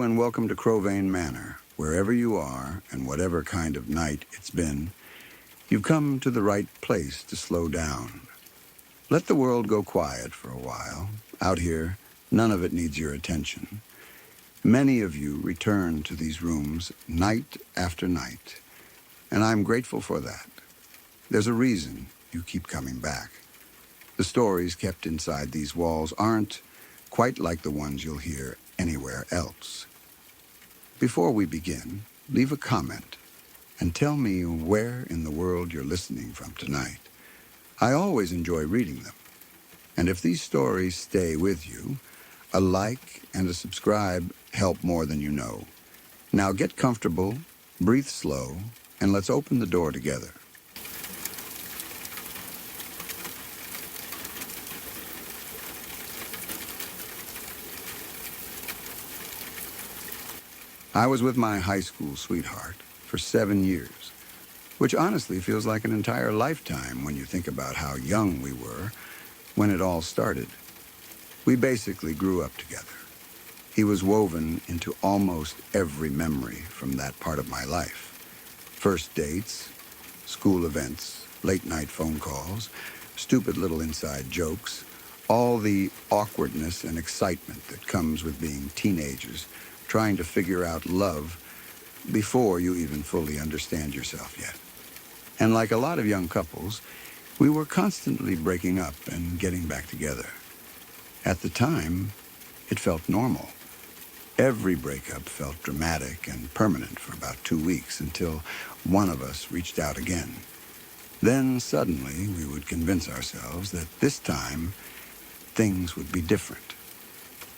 and welcome to Crowvane Manor. Wherever you are, and whatever kind of night it's been, you've come to the right place to slow down. Let the world go quiet for a while. Out here, none of it needs your attention. Many of you return to these rooms night after night, and I'm grateful for that. There's a reason you keep coming back. The stories kept inside these walls aren't quite like the ones you'll hear anywhere else. Before we begin, leave a comment and tell me where in the world you're listening from tonight. I always enjoy reading them. And if these stories stay with you, a like and a subscribe help more than you know. Now get comfortable, breathe slow, and let's open the door together. I was with my high school sweetheart for 7 years, which honestly feels like an entire lifetime when you think about how young we were when it all started. We basically grew up together. He was woven into almost every memory from that part of my life. First dates, school events, late-night phone calls, stupid little inside jokes, all the awkwardness and excitement that comes with being teenagers, trying to figure out love before you even fully understand yourself yet. And like a lot of young couples, we were constantly breaking up and getting back together. At the time, it felt normal. Every breakup felt dramatic and permanent for about 2 weeks until one of us reached out again. Then suddenly we would convince ourselves that this time things would be different.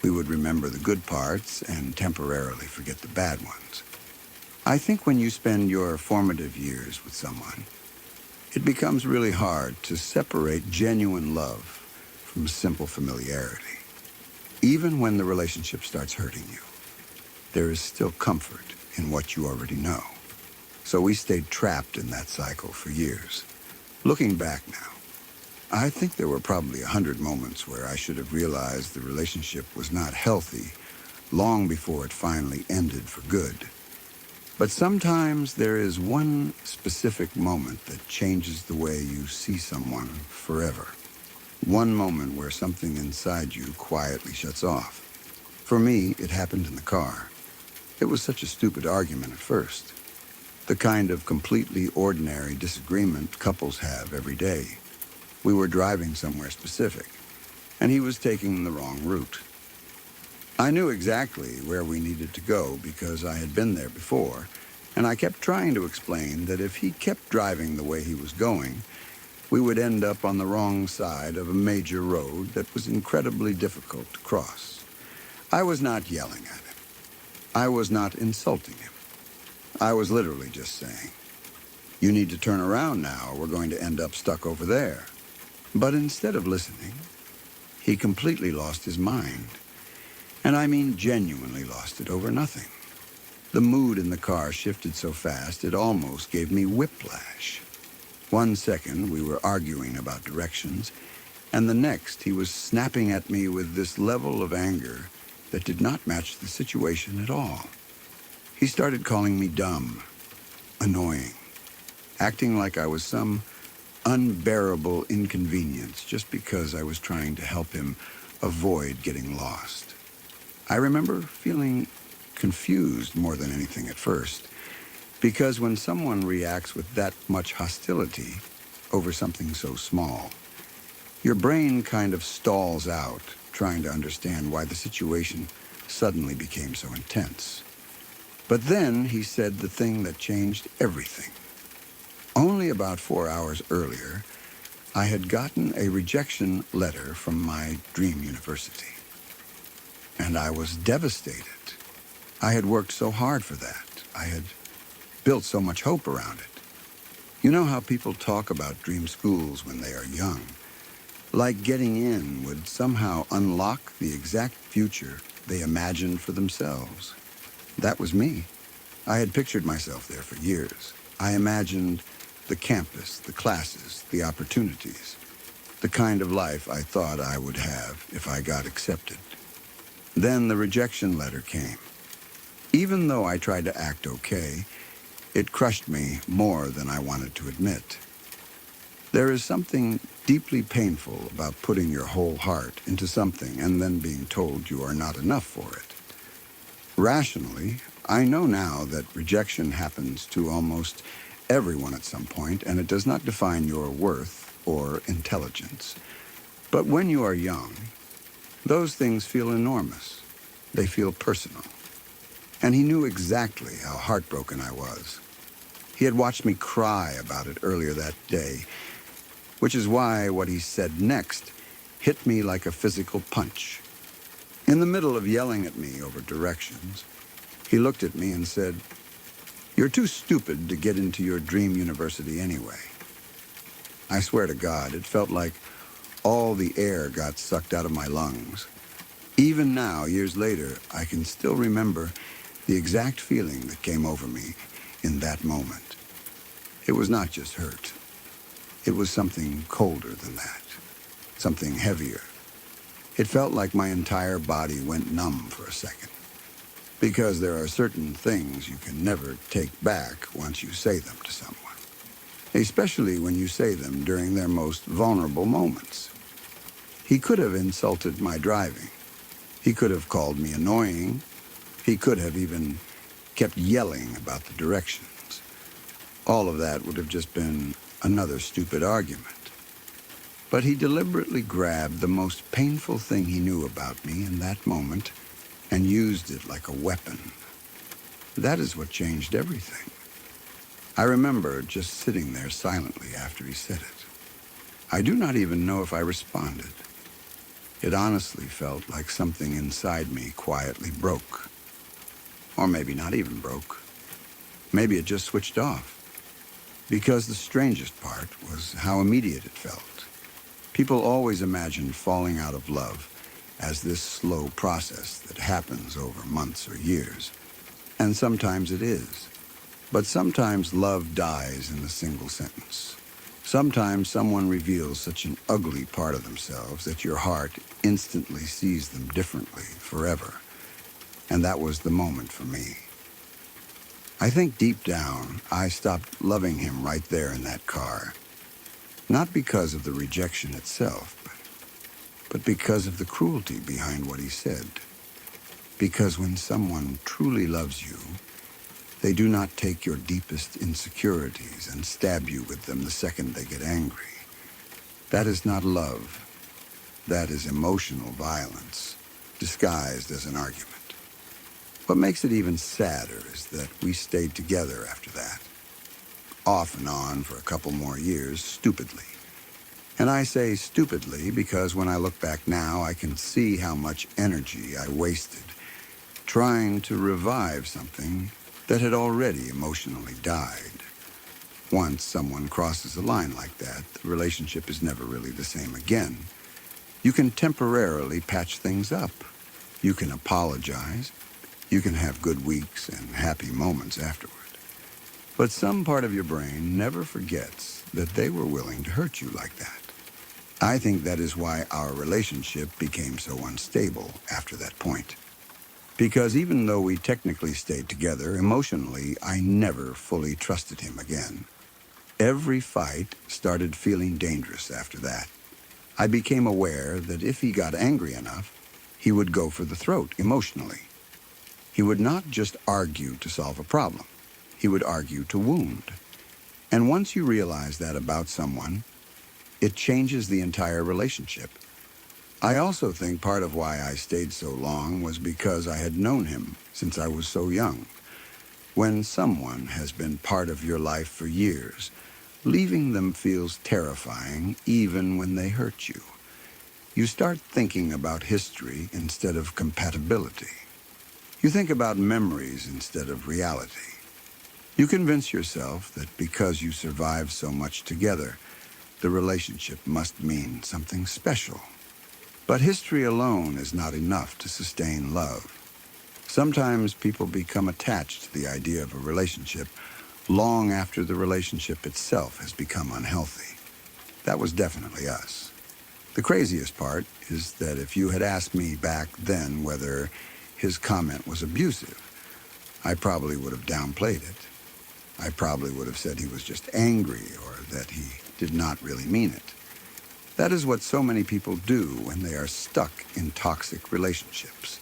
We would remember the good parts and temporarily forget the bad ones. I think when you spend your formative years with someone, it becomes really hard to separate genuine love from simple familiarity. Even when the relationship starts hurting you, there is still comfort in what you already know. So we stayed trapped in that cycle for years. Looking back now, I think there were probably 100 moments where I should have realized the relationship was not healthy long before it finally ended for good. But sometimes there is one specific moment that changes the way you see someone forever. One moment where something inside you quietly shuts off. For me, it happened in the car. It was such a stupid argument at first. The kind of completely ordinary disagreement couples have every day. We were driving somewhere specific, and he was taking the wrong route. I knew exactly where we needed to go because I had been there before, and I kept trying to explain that if he kept driving the way he was going, we would end up on the wrong side of a major road that was incredibly difficult to cross. I was not yelling at him. I was not insulting him. I was literally just saying, "You need to turn around now, or we're going to end up stuck over there." But instead of listening, he completely lost his mind. And I mean genuinely lost it over nothing. The mood in the car shifted so fast it almost gave me whiplash. 1 second we were arguing about directions, and the next he was snapping at me with this level of anger that did not match the situation at all. He started calling me dumb, annoying, acting like I was some unbearable inconvenience just because I was trying to help him avoid getting lost. I remember feeling confused more than anything at first, because when someone reacts with that much hostility over something so small, your brain kind of stalls out trying to understand why the situation suddenly became so intense. But then he said the thing that changed everything. Only about 4 hours earlier, I had gotten a rejection letter from my dream university. And I was devastated. I had worked so hard for that. I had built so much hope around it. You know how people talk about dream schools when they are young? Like getting in would somehow unlock the exact future they imagined for themselves. That was me. I had pictured myself there for years. I imagined the campus, the classes, the opportunities, the kind of life I thought I would have if I got accepted. Then the rejection letter came. Even though I tried to act okay, it crushed me more than I wanted to admit. There is something deeply painful about putting your whole heart into something and then being told you are not enough for it. Rationally, I know now that rejection happens to almost everyone at some point, and it does not define your worth or intelligence. But when you are young, those things feel enormous. They feel personal. And he knew exactly how heartbroken I was. He had watched me cry about it earlier that day, which is why what he said next hit me like a physical punch. In the middle of yelling at me over directions, he looked at me and said, "You're too stupid to get into your dream university anyway." I swear to God, it felt like all the air got sucked out of my lungs. Even now, years later, I can still remember the exact feeling that came over me in that moment. It was not just hurt. It was something colder than that, something heavier. It felt like my entire body went numb for a second, because there are certain things you can never take back once you say them to someone, especially when you say them during their most vulnerable moments. He could have insulted my driving. He could have called me annoying. He could have even kept yelling about the directions. All of that would have just been another stupid argument. But he deliberately grabbed the most painful thing he knew about me in that moment and used it like a weapon. That is what changed everything. I remember just sitting there silently after he said it. I do not even know if I responded. It honestly felt like something inside me quietly broke. Or maybe not even broke. Maybe it just switched off. Because the strangest part was how immediate it felt. People always imagine falling out of love as this slow process that happens over months or years. And sometimes it is. But sometimes love dies in a single sentence. Sometimes someone reveals such an ugly part of themselves that your heart instantly sees them differently forever. And that was the moment for me. I think deep down, I stopped loving him right there in that car. Not because of the rejection itself, but because of the cruelty behind what he said. Because when someone truly loves you, they do not take your deepest insecurities and stab you with them the second they get angry. That is not love. That is emotional violence, disguised as an argument. What makes it even sadder is that we stayed together after that, off and on for a couple more years, stupidly. And I say stupidly because when I look back now, I can see how much energy I wasted trying to revive something that had already emotionally died. Once someone crosses a line like that, the relationship is never really the same again. You can temporarily patch things up. You can apologize. You can have good weeks and happy moments afterward. But some part of your brain never forgets that they were willing to hurt you like that. I think that is why our relationship became so unstable after that point. Because even though we technically stayed together, emotionally, I never fully trusted him again. Every fight started feeling dangerous after that. I became aware that if he got angry enough, he would go for the throat emotionally. He would not just argue to solve a problem. He would argue to wound. And once you realize that about someone, it changes the entire relationship. I also think part of why I stayed so long was because I had known him since I was so young. When someone has been part of your life for years, leaving them feels terrifying even when they hurt you. You start thinking about history instead of compatibility. You think about memories instead of reality. You convince yourself that because you survived so much together, the relationship must mean something special. But history alone is not enough to sustain love. Sometimes people become attached to the idea of a relationship long after the relationship itself has become unhealthy. That was definitely us. The craziest part is that if you had asked me back then whether his comment was abusive, I probably would have downplayed it. I probably would have said he was just angry or that he did not really mean it. That is what so many people do when they are stuck in toxic relationships.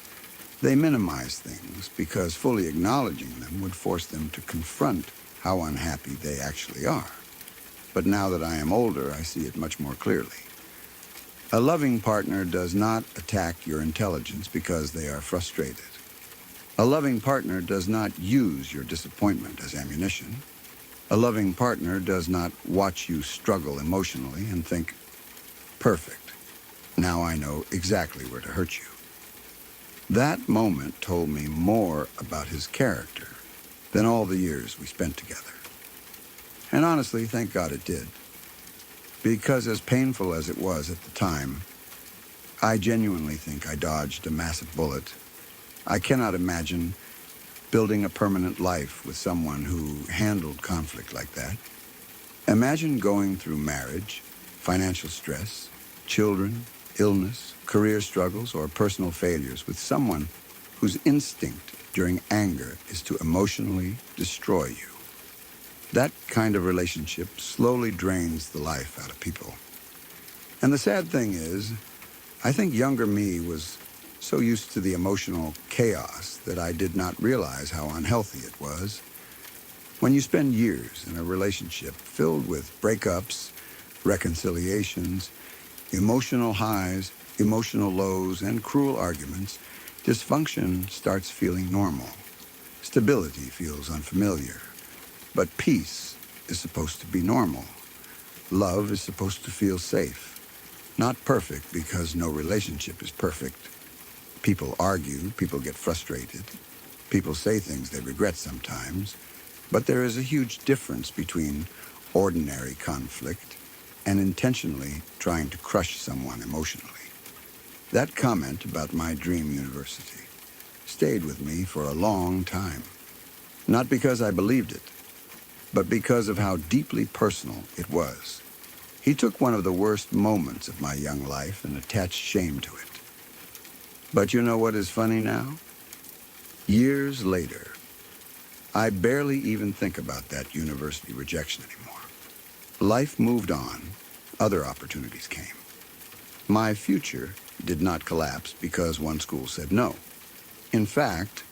They minimize things because fully acknowledging them would force them to confront how unhappy they actually are. But now that I am older, I see it much more clearly. A loving partner does not attack your intelligence because they are frustrated. A loving partner does not use your disappointment as ammunition. A loving partner does not watch you struggle emotionally and think, perfect, now I know exactly where to hurt you. That moment told me more about his character than all the years we spent together. And honestly, thank God it did. Because as painful as it was at the time, I genuinely think I dodged a massive bullet. I cannot imagine building a permanent life with someone who handled conflict like that. Imagine going through marriage, financial stress, children, illness, career struggles, or personal failures with someone whose instinct during anger is to emotionally destroy you. That kind of relationship slowly drains the life out of people. And the sad thing is, I think younger me was so used to the emotional chaos that I did not realize how unhealthy it was. When you spend years in a relationship filled with breakups, reconciliations, emotional highs, emotional lows, and cruel arguments, dysfunction starts feeling normal. Stability feels unfamiliar. But peace is supposed to be normal. Love is supposed to feel safe. Not perfect, because no relationship is perfect. People argue, people get frustrated, people say things they regret sometimes, but there is a huge difference between ordinary conflict and intentionally trying to crush someone emotionally. That comment about my dream university stayed with me for a long time. Not because I believed it, but because of how deeply personal it was. He took one of the worst moments of my young life and attached shame to it. But you know what is funny now? Years later, I barely even think about that university rejection anymore. Life moved on. Other opportunities came. My future did not collapse because one school said no. In fact,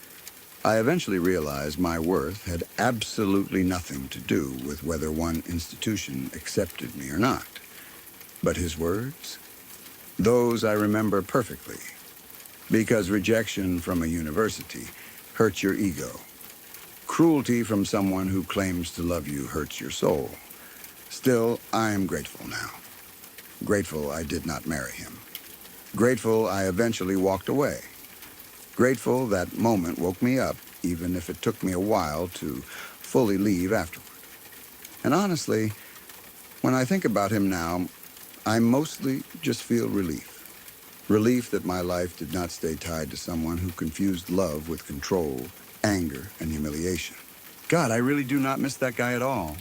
I eventually realized my worth had absolutely nothing to do with whether one institution accepted me or not. But his words? Those I remember perfectly. Because rejection from a university hurts your ego. Cruelty from someone who claims to love you hurts your soul. Still, I am grateful now. Grateful I did not marry him. Grateful I eventually walked away. Grateful that moment woke me up, even if it took me a while to fully leave afterward. And honestly, when I think about him now, I mostly just feel relief. Relief that my life did not stay tied to someone who confused love with control, anger, and humiliation. God, I really do not miss that guy at all.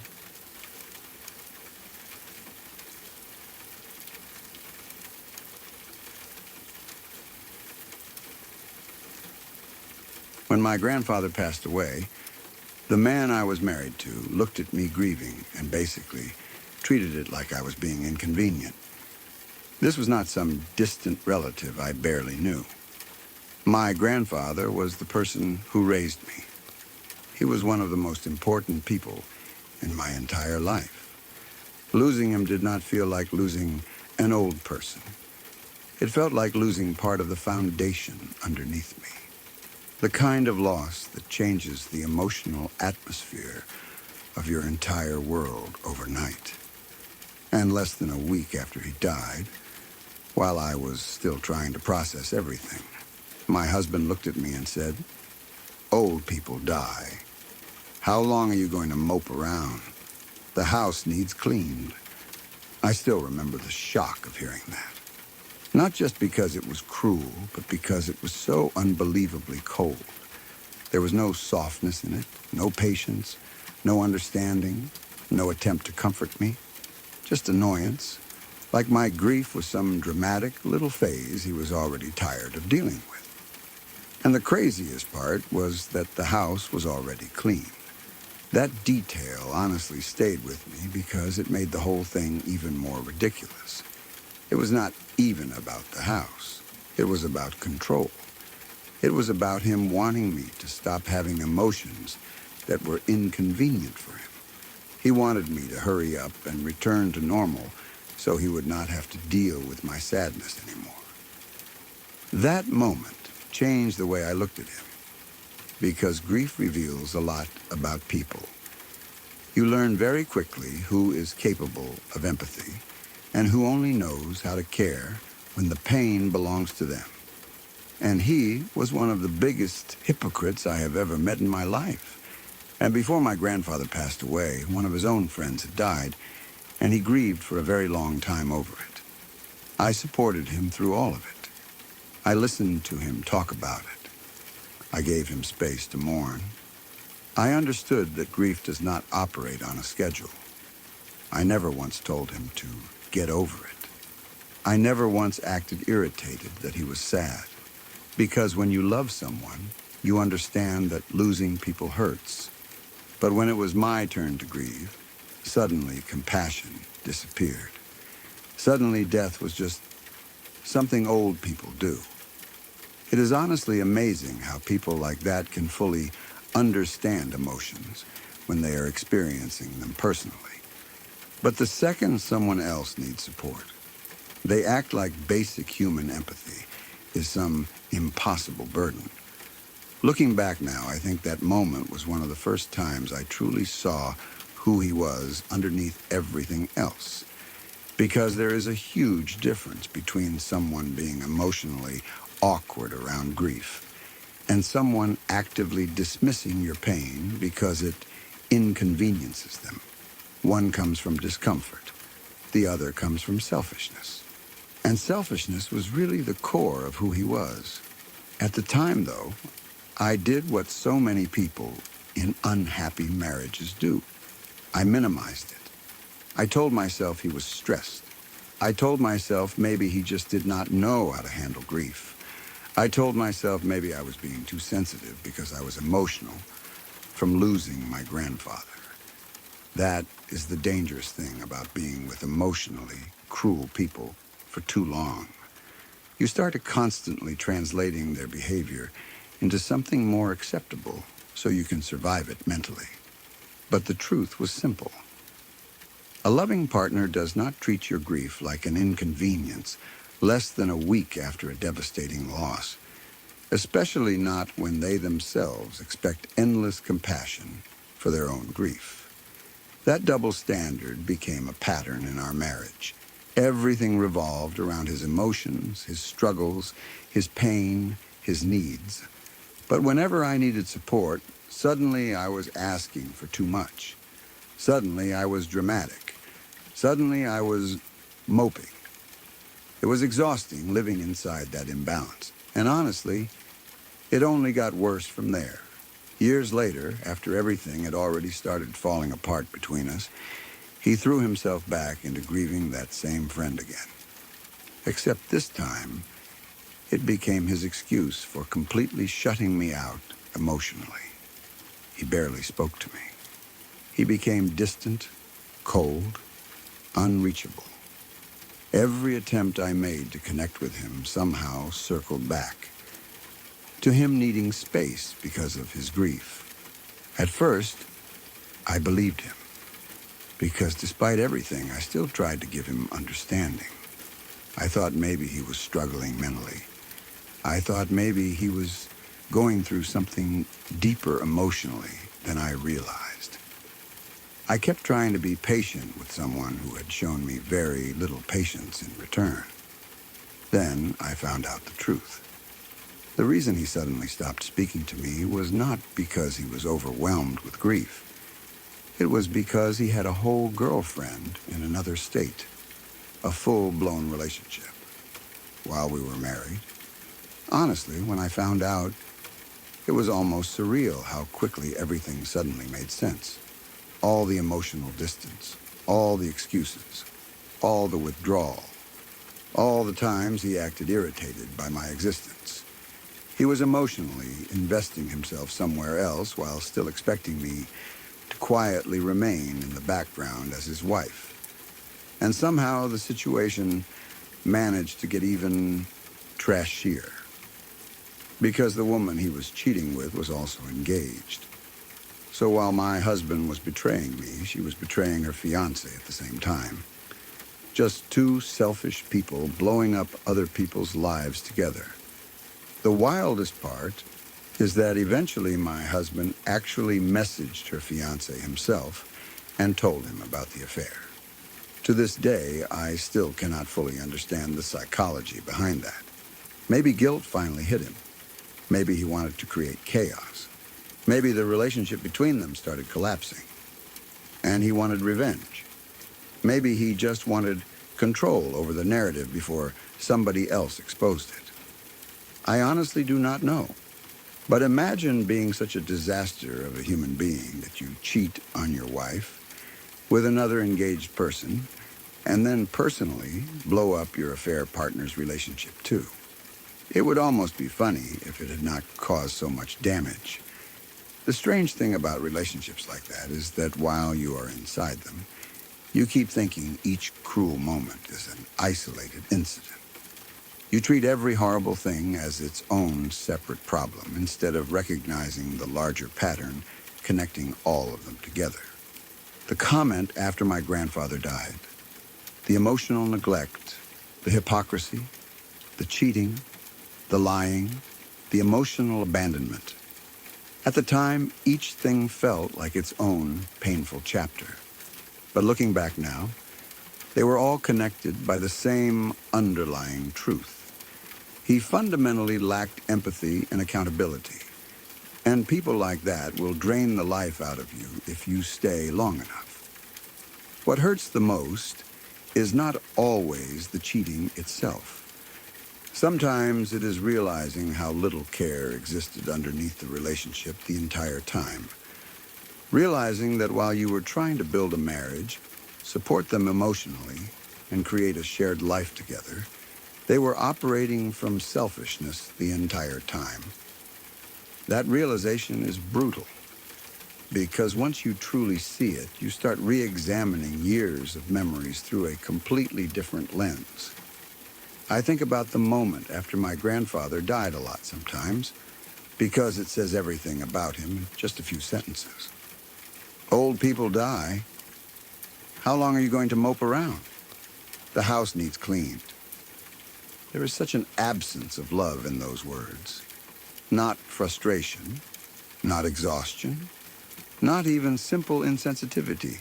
When my grandfather passed away, the man I was married to looked at me grieving and basically treated it like I was being inconvenient. This was not some distant relative I barely knew. My grandfather was the person who raised me. He was one of the most important people in my entire life. Losing him did not feel like losing an old person. It felt like losing part of the foundation underneath me. The kind of loss that changes the emotional atmosphere of your entire world overnight. And less than a week after he died, while I was still trying to process everything, my husband looked at me and said, "Old people die. How long are you going to mope around? The house needs cleaned." I still remember the shock of hearing that. Not just because it was cruel, but because it was so unbelievably cold. There was no softness in it, no patience, no understanding, no attempt to comfort me, just annoyance, like my grief was some dramatic little phase he was already tired of dealing with. And the craziest part was that the house was already clean. That detail honestly stayed with me because it made the whole thing even more ridiculous. It was not even about the house. It was about control. It was about him wanting me to stop having emotions that were inconvenient for him. He wanted me to hurry up and return to normal so he would not have to deal with my sadness anymore. That moment changed the way I looked at him, because grief reveals a lot about people. You learn very quickly who is capable of empathy and who only knows how to care when the pain belongs to them. And he was one of the biggest hypocrites I have ever met in my life. And before my grandfather passed away, one of his own friends had died, and he grieved for a very long time over it. I supported him through all of it. I listened to him talk about it. I gave him space to mourn. I understood that grief does not operate on a schedule. I never once told him to get over it. I never once acted irritated that he was sad, because when you love someone, you understand that losing people hurts. But when it was my turn to grieve, suddenly compassion disappeared. Suddenly death was just something old people do. It is honestly amazing how people like that can fully understand emotions when they are experiencing them personally. But the second someone else needs support, they act like basic human empathy is some impossible burden. Looking back now, I think that moment was one of the first times I truly saw who he was underneath everything else. Because there is a huge difference between someone being emotionally awkward around grief and someone actively dismissing your pain because it inconveniences them. One comes from discomfort. The other comes from selfishness. And selfishness was really the core of who he was. At the time, though, I did what so many people in unhappy marriages do. I minimized it. I told myself he was stressed. I told myself maybe he just did not know how to handle grief. I told myself maybe I was being too sensitive because I was emotional from losing my grandfather. That is the dangerous thing about being with emotionally cruel people for too long. You start constantly translating their behavior into something more acceptable so you can survive it mentally. But the truth was simple. A loving partner does not treat your grief like an inconvenience less than a week after a devastating loss, especially not when they themselves expect endless compassion for their own grief. That double standard became a pattern in our marriage. Everything revolved around his emotions, his struggles, his pain, his needs. But whenever I needed support, suddenly I was asking for too much. Suddenly I was dramatic. Suddenly I was moping. It was exhausting living inside that imbalance. And honestly, it only got worse from there. Years later, after everything had already started falling apart between us, he threw himself back into grieving that same friend again. Except this time, it became his excuse for completely shutting me out emotionally. He barely spoke to me. He became distant, cold, unreachable. Every attempt I made to connect with him somehow circled back to him needing space because of his grief. At first, I believed him, because despite everything, I still tried to give him understanding. I thought maybe he was struggling mentally. I thought maybe he was going through something deeper emotionally than I realized. I kept trying to be patient with someone who had shown me very little patience in return. Then I found out the truth. The reason he suddenly stopped speaking to me was not because he was overwhelmed with grief. It was because he had a whole girlfriend in another state, a full-blown relationship, while we were married. Honestly, when I found out, it was almost surreal how quickly everything suddenly made sense. All the emotional distance, all the excuses, all the withdrawal, all the times he acted irritated by my existence. He was emotionally investing himself somewhere else while still expecting me to quietly remain in the background as his wife. And somehow the situation managed to get even trashier, because the woman he was cheating with was also engaged. So while my husband was betraying me, she was betraying her fiancé at the same time. Just two selfish people blowing up other people's lives together. The wildest part is that eventually my husband actually messaged her fiancé himself and told him about the affair. To this day, I still cannot fully understand the psychology behind that. Maybe guilt finally hit him. Maybe he wanted to create chaos. Maybe the relationship between them started collapsing, and he wanted revenge. Maybe he just wanted control over the narrative before somebody else exposed it. I honestly do not know. But imagine being such a disaster of a human being that you cheat on your wife with another engaged person, and then personally blow up your affair partner's relationship too. It would almost be funny if it had not caused so much damage. The strange thing about relationships like that is that while you are inside them, you keep thinking each cruel moment is an isolated incident. You treat every horrible thing as its own separate problem instead of recognizing the larger pattern connecting all of them together. The comment after my grandfather died, the emotional neglect, the hypocrisy, the cheating, the lying, the emotional abandonment. At the time, each thing felt like its own painful chapter. But looking back now, they were all connected by the same underlying truth. He fundamentally lacked empathy and accountability. And people like that will drain the life out of you if you stay long enough. What hurts the most is not always the cheating itself. Sometimes it is realizing how little care existed underneath the relationship the entire time. Realizing that while you were trying to build a marriage, support them emotionally, and create a shared life together, they were operating from selfishness the entire time. That realization is brutal, because once you truly see it, you start re-examining years of memories through a completely different lens. I think about the moment after my grandfather died a lot sometimes, because it says everything about him in just a few sentences. Old people die. How long are you going to mope around? The house needs cleaned. There is such an absence of love in those words. Not frustration, not exhaustion, not even simple insensitivity,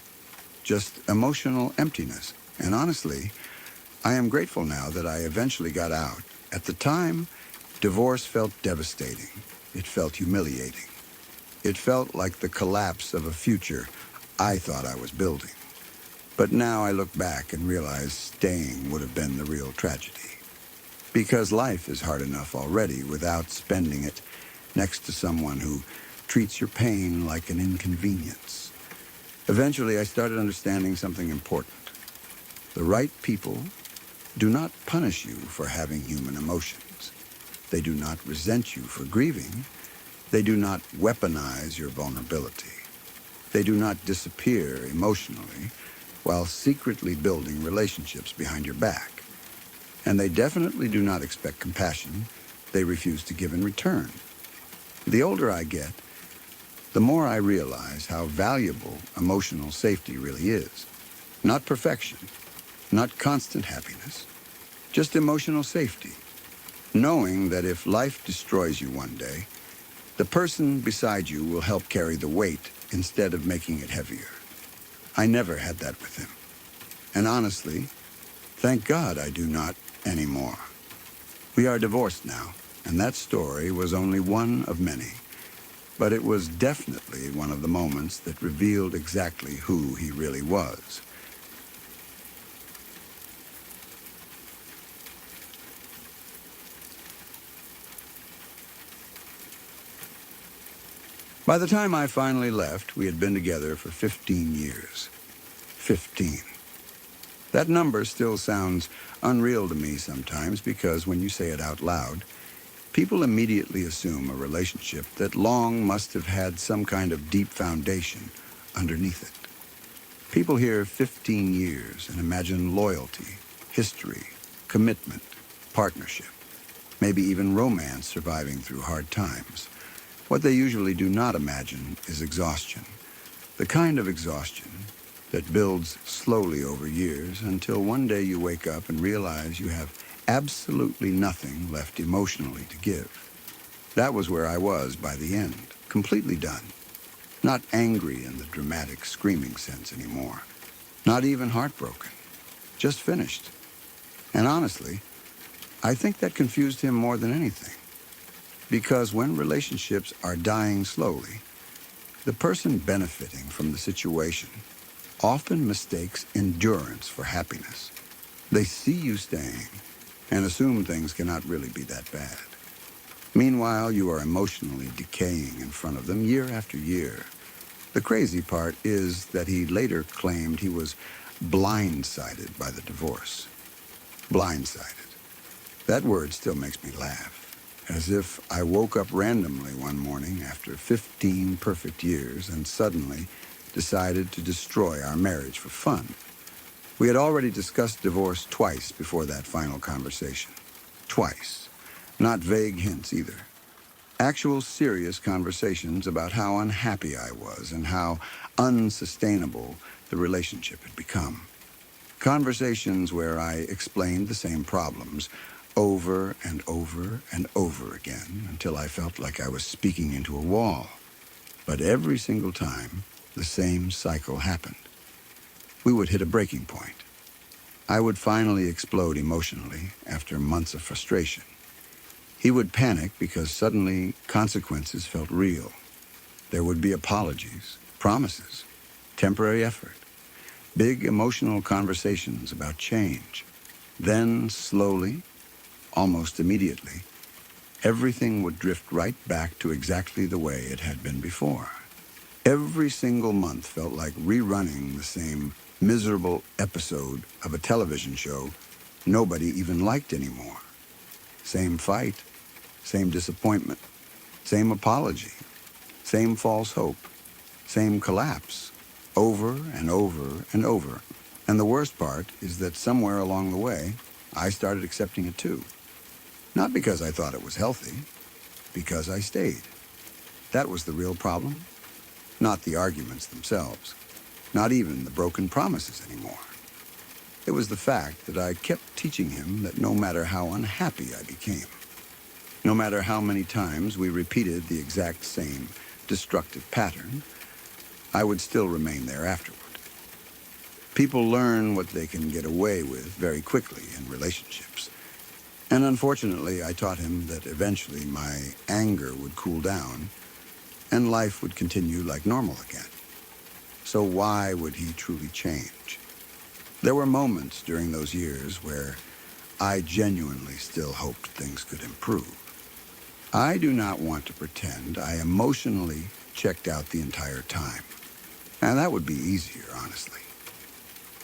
just emotional emptiness. And honestly, I am grateful now that I eventually got out. At the time, divorce felt devastating. It felt humiliating. It felt like the collapse of a future I thought I was building. But now I look back and realize staying would have been the real tragedy. Because life is hard enough already without spending it next to someone who treats your pain like an inconvenience. Eventually, I started understanding something important. The right people do not punish you for having human emotions. They do not resent you for grieving. They do not weaponize your vulnerability. They do not disappear emotionally while secretly building relationships behind your back. And they definitely do not expect compassion they refuse to give in return. The older I get, the more I realize how valuable emotional safety really is. Not perfection, not constant happiness, just emotional safety. Knowing that if life destroys you one day, the person beside you will help carry the weight instead of making it heavier. I never had that with him. And honestly, thank God I do not anymore. We are divorced now, and that story was only one of many. But it was definitely one of the moments that revealed exactly who he really was. By the time I finally left, we had been together for 15 years. 15. That number still sounds unreal to me sometimes because when you say it out loud, People immediately assume a relationship that long must have had some kind of deep foundation underneath it. People hear 15 years and imagine loyalty, history, commitment, partnership, maybe even romance surviving through hard times. What they usually do not imagine is exhaustion, the kind of exhaustion that builds slowly over years until one day you wake up and realize you have absolutely nothing left emotionally to give. That was where I was by the end, completely done. Not angry in the dramatic screaming sense anymore. Not even heartbroken. Just finished. And honestly, I think that confused him more than anything. Because when relationships are dying slowly, the person benefiting from the situation often mistakes endurance for happiness. They see you staying and assume things cannot really be that bad. Meanwhile, you are emotionally decaying in front of them year after year. The crazy part is that he later claimed he was blindsided by the divorce. Blindsided. That word still makes me laugh. As if I woke up randomly one morning after 15 perfect years and suddenly decided to destroy our marriage for fun. We had already discussed divorce twice before that final conversation. Twice. Not vague hints either. Actual serious conversations about how unhappy I was and how unsustainable the relationship had become. Conversations where I explained the same problems over and over and over again until I felt like I was speaking into a wall. But every single time, the same cycle happened. We would hit a breaking point. I would finally explode emotionally after months of frustration. He would panic because suddenly consequences felt real. There would be apologies, promises, temporary effort, big emotional conversations about change. Then, slowly, almost immediately, everything would drift right back to exactly the way it had been before. Every single month felt like rerunning the same miserable episode of a television show nobody even liked anymore. Same fight, same disappointment, same apology, same false hope, same collapse, over and over and over. And the worst part is that somewhere along the way, I started accepting it too. Not because I thought it was healthy, because I stayed. That was the real problem. Not the arguments themselves, not even the broken promises anymore. It was the fact that I kept teaching him that no matter how unhappy I became, no matter how many times we repeated the exact same destructive pattern, I would still remain there afterward. People learn what they can get away with very quickly in relationships. And unfortunately, I taught him that eventually my anger would cool down and life would continue like normal again. So why would he truly change? There were moments during those years where I genuinely still hoped things could improve. I do not want to pretend I emotionally checked out the entire time. And that would be easier, honestly.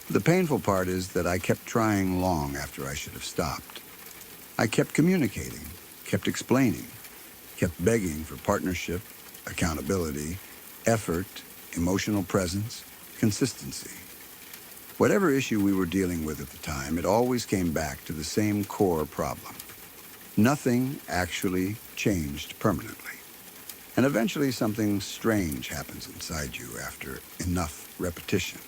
The painful part is that I kept trying long after I should have stopped. I kept communicating, kept explaining, kept begging for partnership, accountability, effort, emotional presence, consistency. Whatever issue we were dealing with at the time, it always came back to the same core problem. Nothing actually changed permanently. And eventually something strange happens inside you after enough repetition.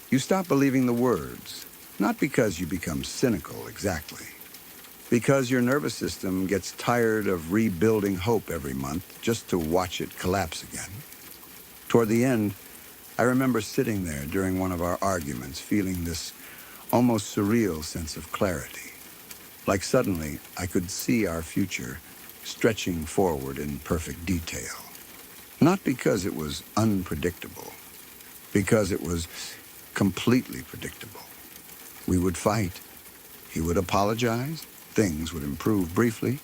You stop believing the words, not because you become cynical exactly, because your nervous system gets tired of rebuilding hope every month just to watch it collapse again. Toward the end, I remember sitting there during one of our arguments feeling this almost surreal sense of clarity. Like suddenly I could see our future stretching forward in perfect detail. Not because it was unpredictable, because it was completely predictable. We would fight. He would apologize. Things would improve briefly.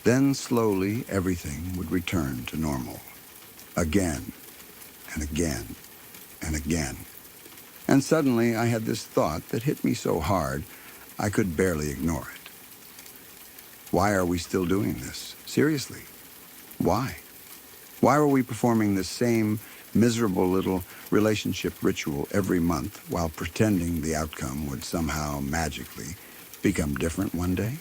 Then slowly everything would return to normal. Again and again and again. And suddenly I had this thought that hit me so hard I could barely ignore it. Why are we still doing this? Seriously, why? Why are we performing the same miserable little relationship ritual every month while pretending the outcome would somehow magically become different one day?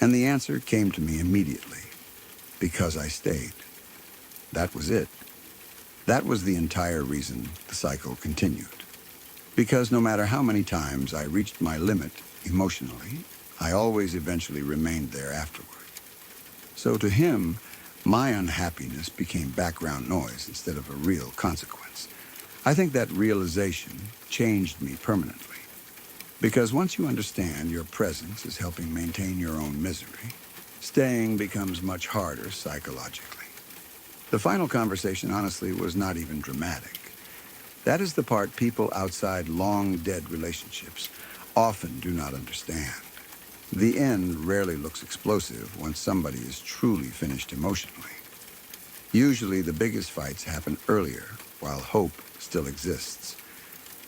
And the answer came to me immediately, because I stayed. That was it. That was the entire reason the cycle continued. Because no matter how many times I reached my limit emotionally, I always eventually remained there afterward. So to him, my unhappiness became background noise instead of a real consequence. I think that realization changed me permanently. Because once you understand your presence is helping maintain your own misery, staying becomes much harder psychologically. The final conversation, honestly, was not even dramatic. That is the part people outside long-dead relationships often do not understand. The end rarely looks explosive once somebody is truly finished emotionally. Usually the biggest fights happen earlier, while hope still exists.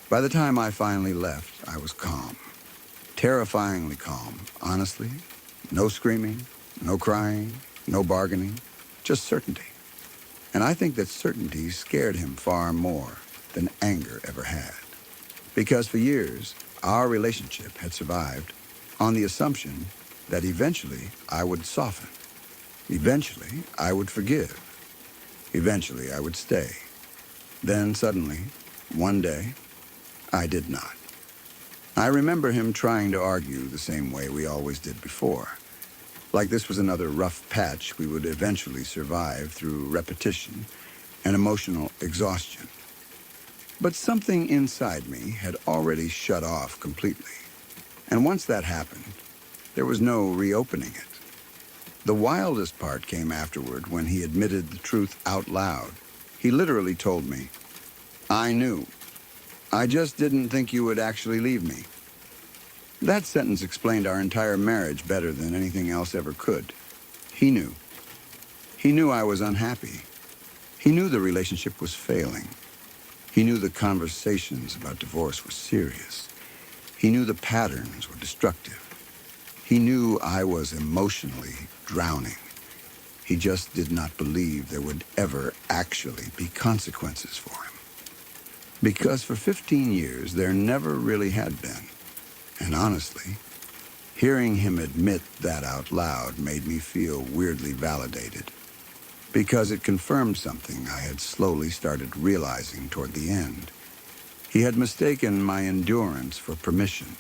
By the time I finally left, I was calm. Terrifyingly calm, honestly. No screaming, no crying, no bargaining, just certainty. And I think that certainty scared him far more than anger ever had. Because for years, our relationship had survived on the assumption that eventually I would soften. Eventually, I would forgive. Eventually, I would stay. Then suddenly, one day, I did not. I remember him trying to argue the same way we always did before. Like this was another rough patch we would eventually survive through repetition and emotional exhaustion. But something inside me had already shut off completely. And once that happened, there was no reopening it. The wildest part came afterward when he admitted the truth out loud. He literally told me, "I knew. I just didn't think you would actually leave me." That sentence explained our entire marriage better than anything else ever could. He knew. He knew I was unhappy. He knew the relationship was failing. He knew the conversations about divorce were serious. He knew the patterns were destructive. He knew I was emotionally drowning. He just did not believe there would ever actually be consequences for him. Because for 15 years, there never really had been. And honestly, hearing him admit that out loud made me feel weirdly validated. Because it confirmed something I had slowly started realizing toward the end. He had mistaken my endurance for permission.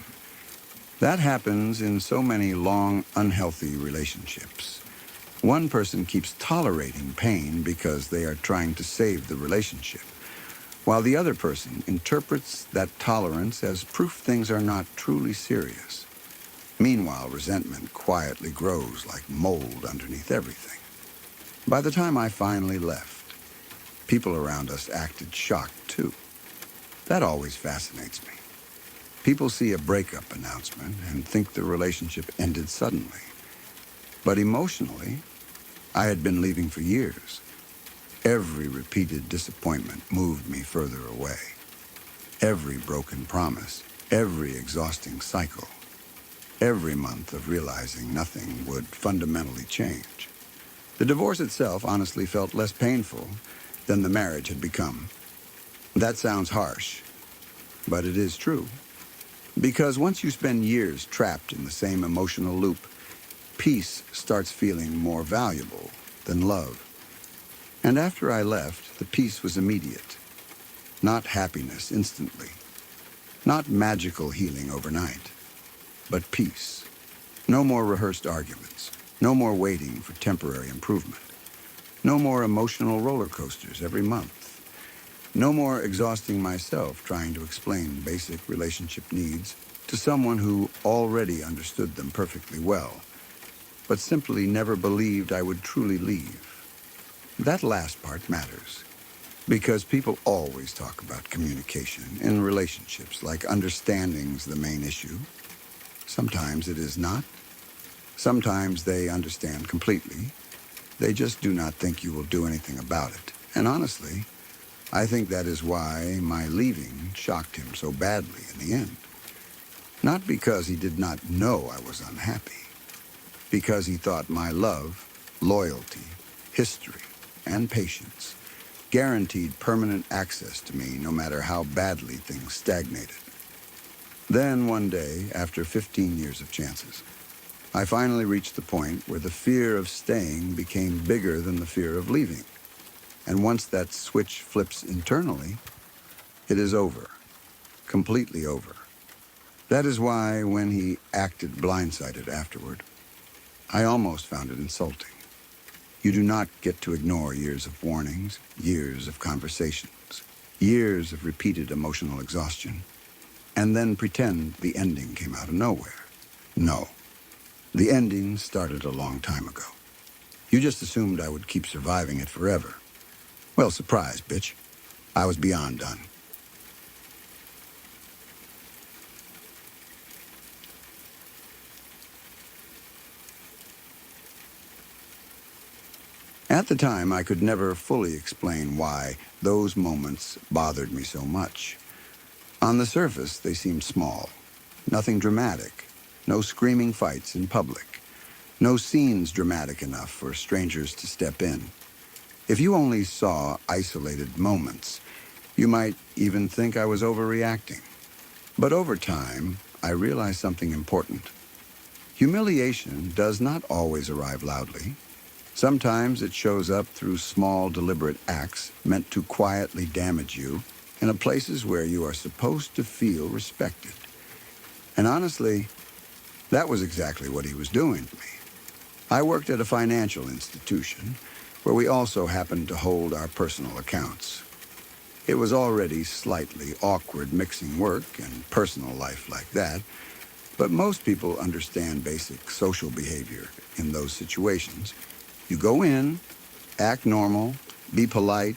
That happens in so many long, unhealthy relationships. One person keeps tolerating pain because they are trying to save the relationship, while the other person interprets that tolerance as proof things are not truly serious. Meanwhile, resentment quietly grows like mold underneath everything. By the time I finally left, people around us acted shocked too. That always fascinates me. People see a breakup announcement and think the relationship ended suddenly. But emotionally, I had been leaving for years. Every repeated disappointment moved me further away. Every broken promise, every exhausting cycle, every month of realizing nothing would fundamentally change. The divorce itself honestly felt less painful than the marriage had become. That sounds harsh, but it is true. Because once you spend years trapped in the same emotional loop, peace starts feeling more valuable than love. And after I left, the peace was immediate. Not happiness instantly. Not magical healing overnight. But peace. No more rehearsed arguments. No more waiting for temporary improvement. No more emotional roller coasters every month. No more exhausting myself trying to explain basic relationship needs to someone who already understood them perfectly well, but simply never believed I would truly leave. That last part matters, because people always talk about communication in relationships like understanding's the main issue. Sometimes it is not. Sometimes they understand completely. They just do not think you will do anything about it. And honestly, I think that is why my leaving shocked him so badly in the end. Not because he did not know I was unhappy, because he thought my love, loyalty, history, and patience guaranteed permanent access to me no matter how badly things stagnated. Then one day, after 15 years of chances, I finally reached the point where the fear of staying became bigger than the fear of leaving. And once that switch flips internally, it is over, completely over. That is why when he acted blindsided afterward, I almost found it insulting. You do not get to ignore years of warnings, years of conversations, years of repeated emotional exhaustion, and then pretend the ending came out of nowhere. No, the ending started a long time ago. You just assumed I would keep surviving it forever. Well, surprise, bitch. I was beyond done. At the time, I could never fully explain why those moments bothered me so much. On the surface, they seemed small. Nothing dramatic. No screaming fights in public. No scenes dramatic enough for strangers to step in. If you only saw isolated moments, you might even think I was overreacting. But over time, I realized something important. Humiliation does not always arrive loudly. Sometimes it shows up through small, deliberate acts meant to quietly damage you in the places where you are supposed to feel respected. And honestly, that was exactly what he was doing to me. I worked at a financial institution where we also happened to hold our personal accounts. It was already slightly awkward mixing work and personal life like that, but most people understand basic social behavior in those situations. You go in, act normal, be polite,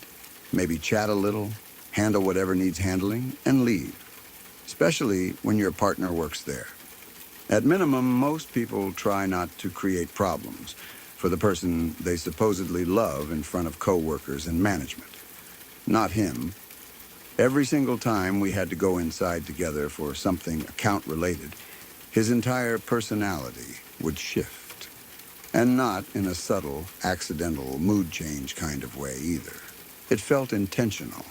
maybe chat a little, handle whatever needs handling, and leave, especially when your partner works there. At minimum, most people try not to create problems for the person they supposedly love in front of coworkers and management. Not him. Every single time we had to go inside together for something account-related, his entire personality would shift. And not in a subtle, accidental mood change kind of way either. It felt intentional.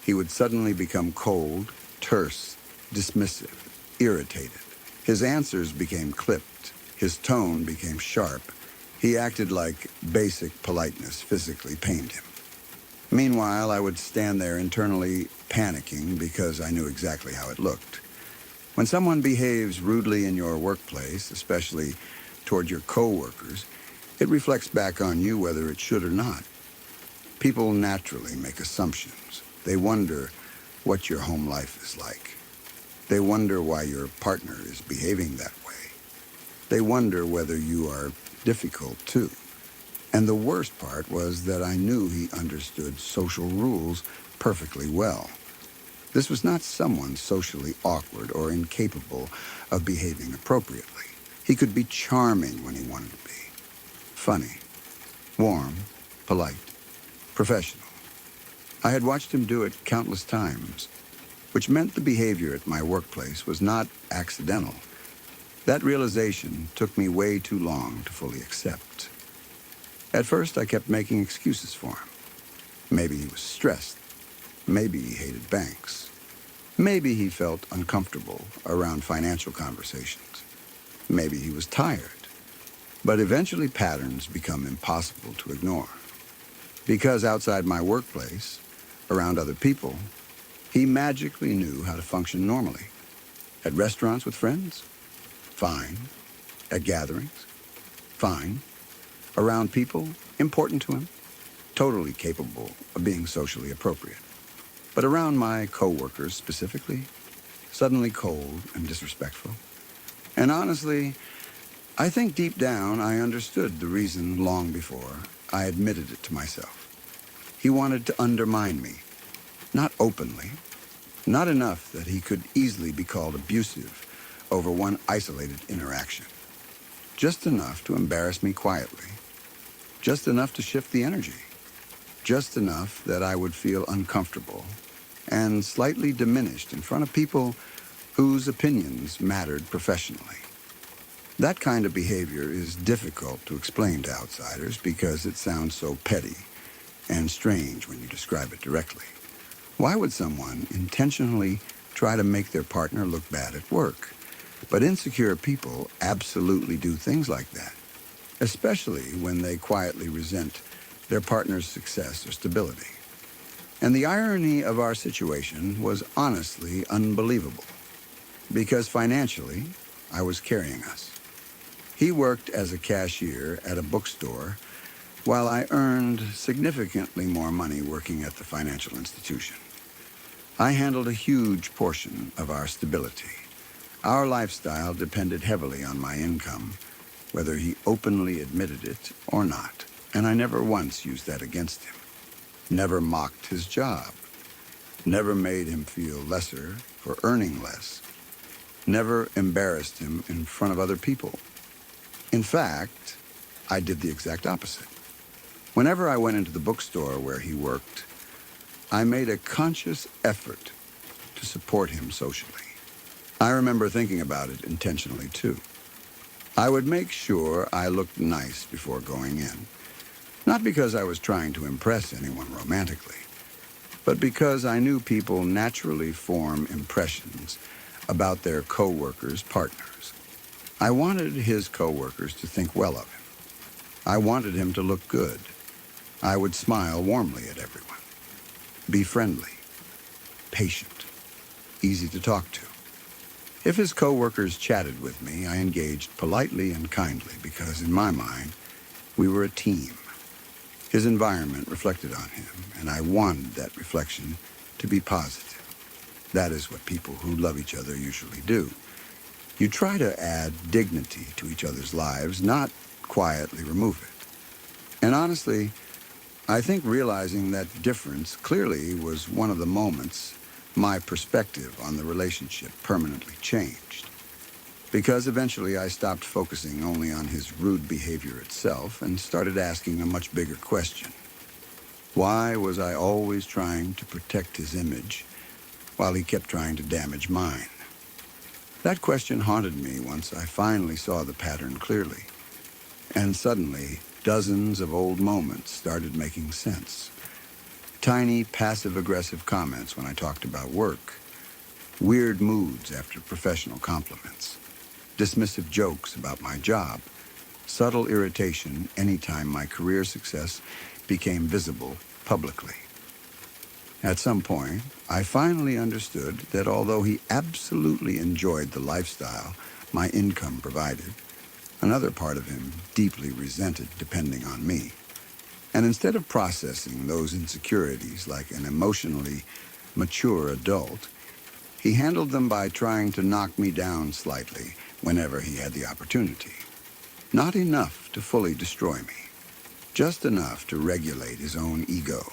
He would suddenly become cold, terse, dismissive, irritated. His answers became clipped. His tone became sharp. He acted like basic politeness physically pained him. Meanwhile, I would stand there internally panicking because I knew exactly how it looked. When someone behaves rudely in your workplace, especially toward your coworkers, it reflects back on you whether it should or not. People naturally make assumptions. They wonder what your home life is like. They wonder why your partner is behaving that way. They wonder whether you are difficult too. And the worst part was that I knew he understood social rules perfectly well. This was not someone socially awkward or incapable of behaving appropriately. He could be charming when he wanted to be. Funny, warm, polite, professional. I had watched him do it countless times, which meant the behavior at my workplace was not accidental. That realization took me way too long to fully accept. At first, I kept making excuses for him. Maybe he was stressed. Maybe he hated banks. Maybe he felt uncomfortable around financial conversations. Maybe he was tired. But eventually patterns become impossible to ignore. Because outside my workplace, around other people, he magically knew how to function normally. At restaurants with friends? Fine. At gatherings? Fine. Around people? Important to him? Totally capable of being socially appropriate. But around my coworkers specifically, suddenly cold and disrespectful. And honestly, I think deep down I understood the reason long before I admitted it to myself. He wanted to undermine me. Not openly. Not enough that he could easily be called abusive over one isolated interaction. Just enough to embarrass me quietly. Just enough to shift the energy. Just enough that I would feel uncomfortable and slightly diminished in front of people whose opinions mattered professionally. That kind of behavior is difficult to explain to outsiders because it sounds so petty and strange when you describe it directly. Why would someone intentionally try to make their partner look bad at work? But insecure people absolutely do things like that, especially when they quietly resent their partner's success or stability. And the irony of our situation was honestly unbelievable, because financially, I was carrying us. He worked as a cashier at a bookstore, while I earned significantly more money working at the financial institution. I handled a huge portion of our stability. Our lifestyle depended heavily on my income, whether he openly admitted it or not, and I never once used that against him. Never mocked his job. Never made him feel lesser for earning less. Never embarrassed him in front of other people. In fact, I did the exact opposite. Whenever I went into the bookstore where he worked, I made a conscious effort to support him socially. I remember thinking about it intentionally, too. I would make sure I looked nice before going in. Not because I was trying to impress anyone romantically, but because I knew people naturally form impressions about their co-workers' partners. I wanted his co-workers to think well of him. I wanted him to look good. I would smile warmly at everyone. Be friendly, patient, easy to talk to. If his co-workers chatted with me, I engaged politely and kindly because, in my mind, we were a team. His environment reflected on him, and I wanted that reflection to be positive. That is what people who love each other usually do. You try to add dignity to each other's lives, not quietly remove it. And honestly, I think realizing that difference clearly was one of the moments my perspective on the relationship permanently changed. Because eventually I stopped focusing only on his rude behavior itself and started asking a much bigger question. Why was I always trying to protect his image while he kept trying to damage mine? That question haunted me once I finally saw the pattern clearly. And suddenly, dozens of old moments started making sense. Tiny passive-aggressive comments when I talked about work. Weird moods after professional compliments. Dismissive jokes about my job, subtle irritation anytime my career success became visible publicly. At some point, I finally understood that although he absolutely enjoyed the lifestyle my income provided, another part of him deeply resented depending on me. And instead of processing those insecurities like an emotionally mature adult, he handled them by trying to knock me down slightly whenever he had the opportunity. Not enough to fully destroy me, just enough to regulate his own ego.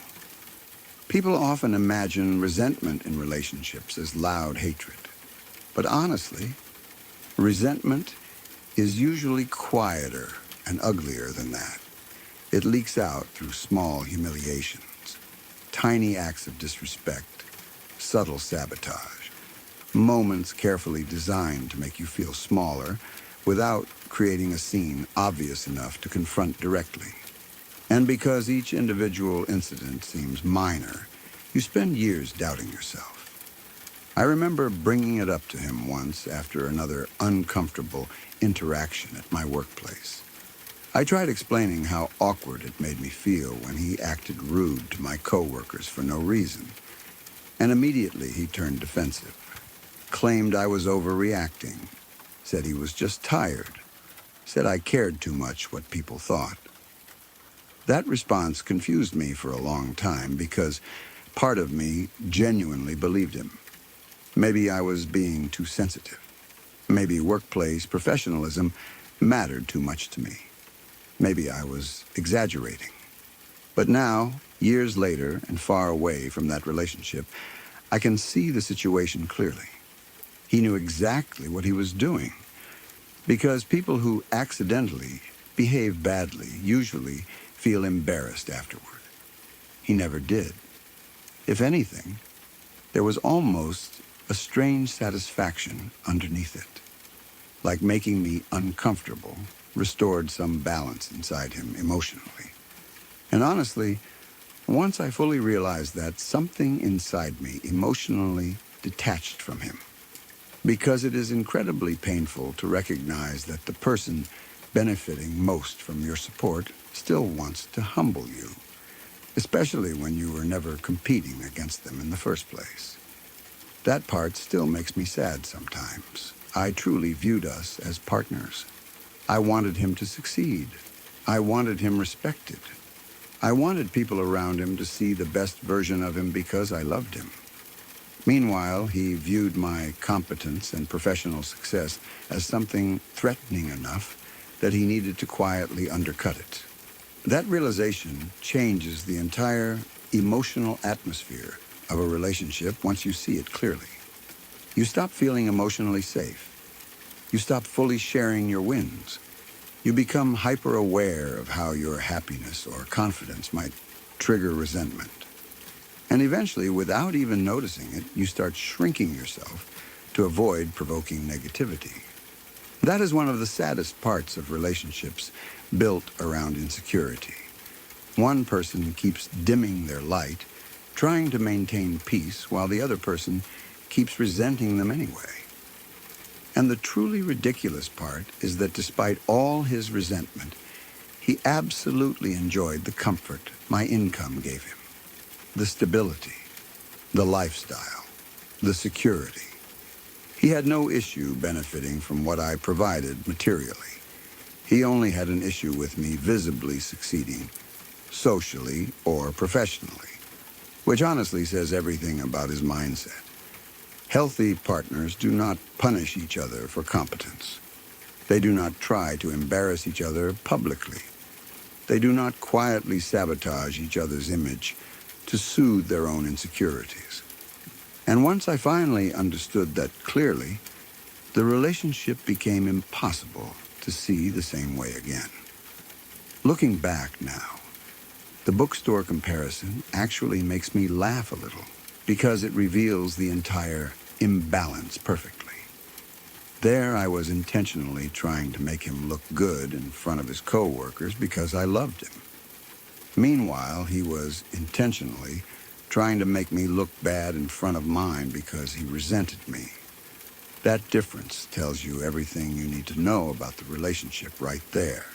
People often imagine resentment in relationships as loud hatred. But honestly, resentment is usually quieter and uglier than that. It leaks out through small humiliations, tiny acts of disrespect, subtle sabotage, moments carefully designed to make you feel smaller without creating a scene obvious enough to confront directly. And because each individual incident seems minor, you spend years doubting yourself. I remember bringing it up to him once after another uncomfortable interaction at my workplace. I tried explaining how awkward it made me feel when he acted rude to my coworkers for no reason. And immediately he turned defensive, claimed I was overreacting, said he was just tired, said I cared too much what people thought. That response confused me for a long time because part of me genuinely believed him. Maybe I was being too sensitive. Maybe workplace professionalism mattered too much to me. Maybe I was exaggerating. But now, years later and far away from that relationship, I can see the situation clearly. He knew exactly what he was doing. Because people who accidentally behave badly usually feel embarrassed afterward. He never did. If anything, there was almost a strange satisfaction underneath it. like making me uncomfortable, restored some balance inside him emotionally. And honestly, once I fully realized that, something inside me emotionally detached from him. Because it is incredibly painful to recognize that the person benefiting most from your support still wants to humble you, especially when you were never competing against them in the first place. That part still makes me sad sometimes. I truly viewed us as partners. I wanted him to succeed. I wanted him respected. I wanted people around him to see the best version of him because I loved him. Meanwhile, he viewed my competence and professional success as something threatening enough that he needed to quietly undercut it. That realization changes the entire emotional atmosphere of a relationship once you see it clearly. You stop feeling emotionally safe. You stop fully sharing your wins. You become hyper-aware of how your happiness or confidence might trigger resentment. And eventually, without even noticing it, you start shrinking yourself to avoid provoking negativity. That is one of the saddest parts of relationships built around insecurity. One person keeps dimming their light, trying to maintain peace, while the other person keeps resenting them anyway. And the truly ridiculous part is that despite all his resentment, he absolutely enjoyed the comfort my income gave him. The stability, the lifestyle, the security. He had no issue benefiting from what I provided materially. He only had an issue with me visibly succeeding, socially or professionally, which honestly says everything about his mindset. Healthy partners do not punish each other for competence. They do not try to embarrass each other publicly. They do not quietly sabotage each other's image to soothe their own insecurities. And once I finally understood that clearly, the relationship became impossible to see the same way again. Looking back now, the bookstore comparison actually makes me laugh a little because it reveals the entire imbalance perfectly. There I was intentionally trying to make him look good in front of his coworkers because I loved him. Meanwhile, he was intentionally trying to make me look bad in front of mine because he resented me. That difference tells you everything you need to know about the relationship right there.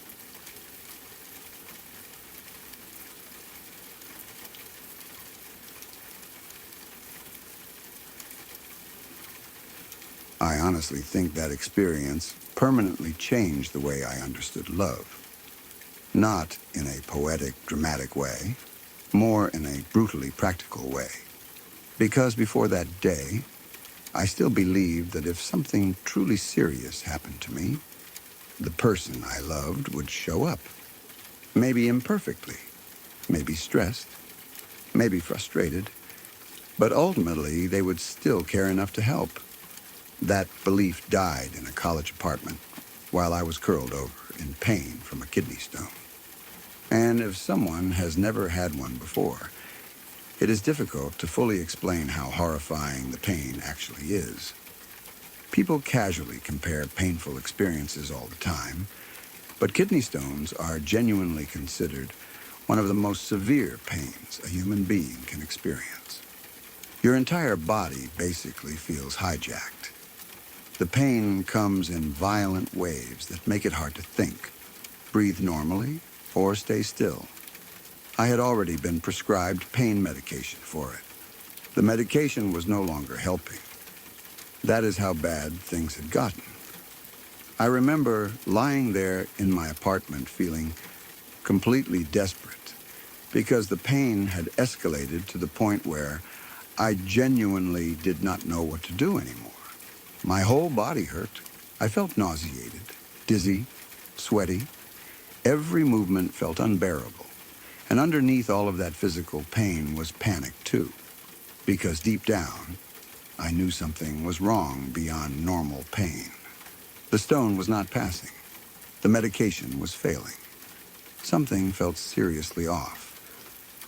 I honestly think that experience permanently changed the way I understood love. Not in a poetic, dramatic way, more in a brutally practical way. Because before that day, I still believed that if something truly serious happened to me, the person I loved would show up. Maybe imperfectly, maybe stressed, maybe frustrated, but ultimately they would still care enough to help. That belief died in a college apartment while I was curled over in pain from a kidney stone. And if someone has never had one before, it is difficult to fully explain how horrifying the pain actually is. People casually compare painful experiences all the time, but kidney stones are genuinely considered one of the most severe pains a human being can experience. Your entire body basically feels hijacked. The pain comes in violent waves that make it hard to think, breathe normally, or stay still. I had already been prescribed pain medication for it. The medication was no longer helping. That is how bad things had gotten. I remember lying there in my apartment feeling completely desperate because the pain had escalated to the point where I genuinely did not know what to do anymore. My whole body hurt. I felt nauseated, dizzy, sweaty. Every movement felt unbearable. And underneath all of that physical pain was panic, too. Because deep down, I knew something was wrong beyond normal pain. The stone was not passing. The medication was failing. Something felt seriously off.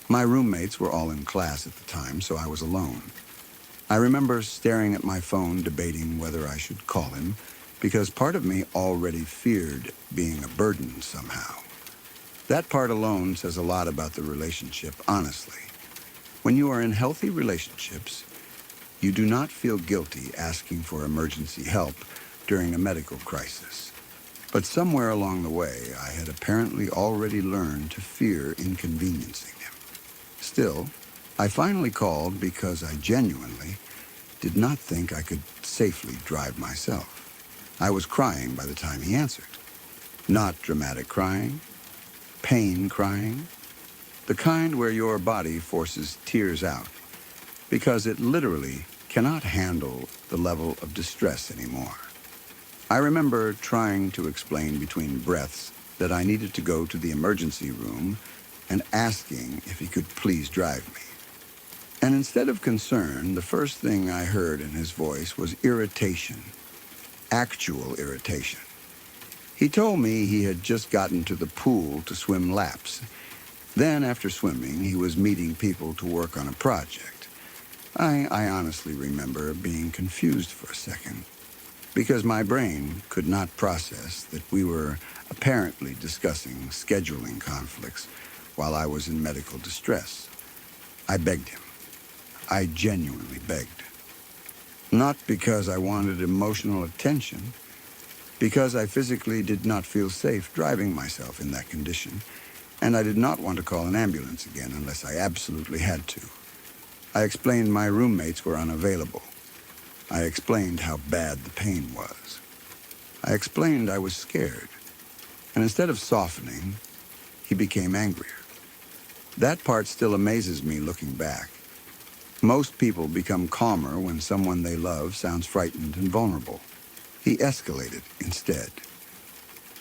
My roommates were all in class at the time, so I was alone. I remember staring at my phone, debating whether I should call him, because part of me already feared being a burden somehow. That part alone says a lot about the relationship, honestly. When you are in healthy relationships, you do not feel guilty asking for emergency help during a medical crisis. But somewhere along the way, I had apparently already learned to fear inconveniencing him. Still, I finally called because I genuinely did not think I could safely drive myself. I was crying by the time he answered. Not dramatic crying, pain crying, the kind where your body forces tears out because it literally cannot handle the level of distress anymore. I remember trying to explain between breaths that I needed to go to the emergency room and asking if he could please drive me. And instead of concern, the first thing I heard in his voice was irritation, actual irritation. He told me he had just gotten to the pool to swim laps. Then, after swimming, he was meeting people to work on a project. I honestly remember being confused for a second, because my brain could not process that we were apparently discussing scheduling conflicts while I was in medical distress. I begged him. I genuinely begged. Not because I wanted emotional attention, because I physically did not feel safe driving myself in that condition, and I did not want to call an ambulance again unless I absolutely had to. I explained my roommates were unavailable. I explained how bad the pain was. I explained I was scared. And instead of softening, he became angrier. That part still amazes me looking back. Most people become calmer when someone they love sounds frightened and vulnerable. He escalated instead.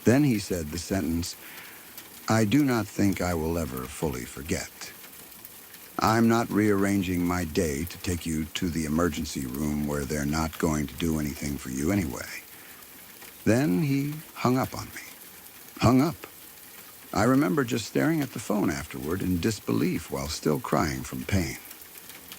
Then he said the sentence, "I do not think I will ever fully forget. I'm not rearranging my day to take you to the emergency room where they're not going to do anything for you anyway." Then he hung up on me. Hung up. I remember just staring at the phone afterward in disbelief while still crying from pain.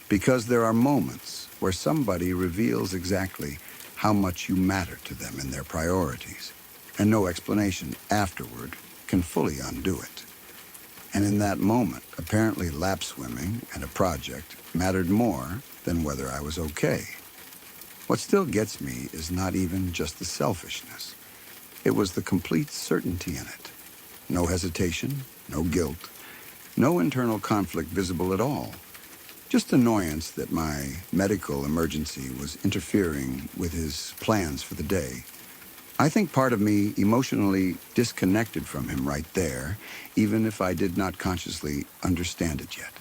Because there are moments where somebody reveals exactly how much you matter to them in their priorities, and no explanation afterward can fully undo it. And in that moment, apparently lap swimming and a project mattered more than whether I was okay. What still gets me is not even just the selfishness. It was the complete certainty in it. No hesitation, no guilt, no internal conflict visible at all. Just annoyance that my medical emergency was interfering with his plans for the day. I think part of me emotionally disconnected from him right there, even if I did not consciously understand it yet.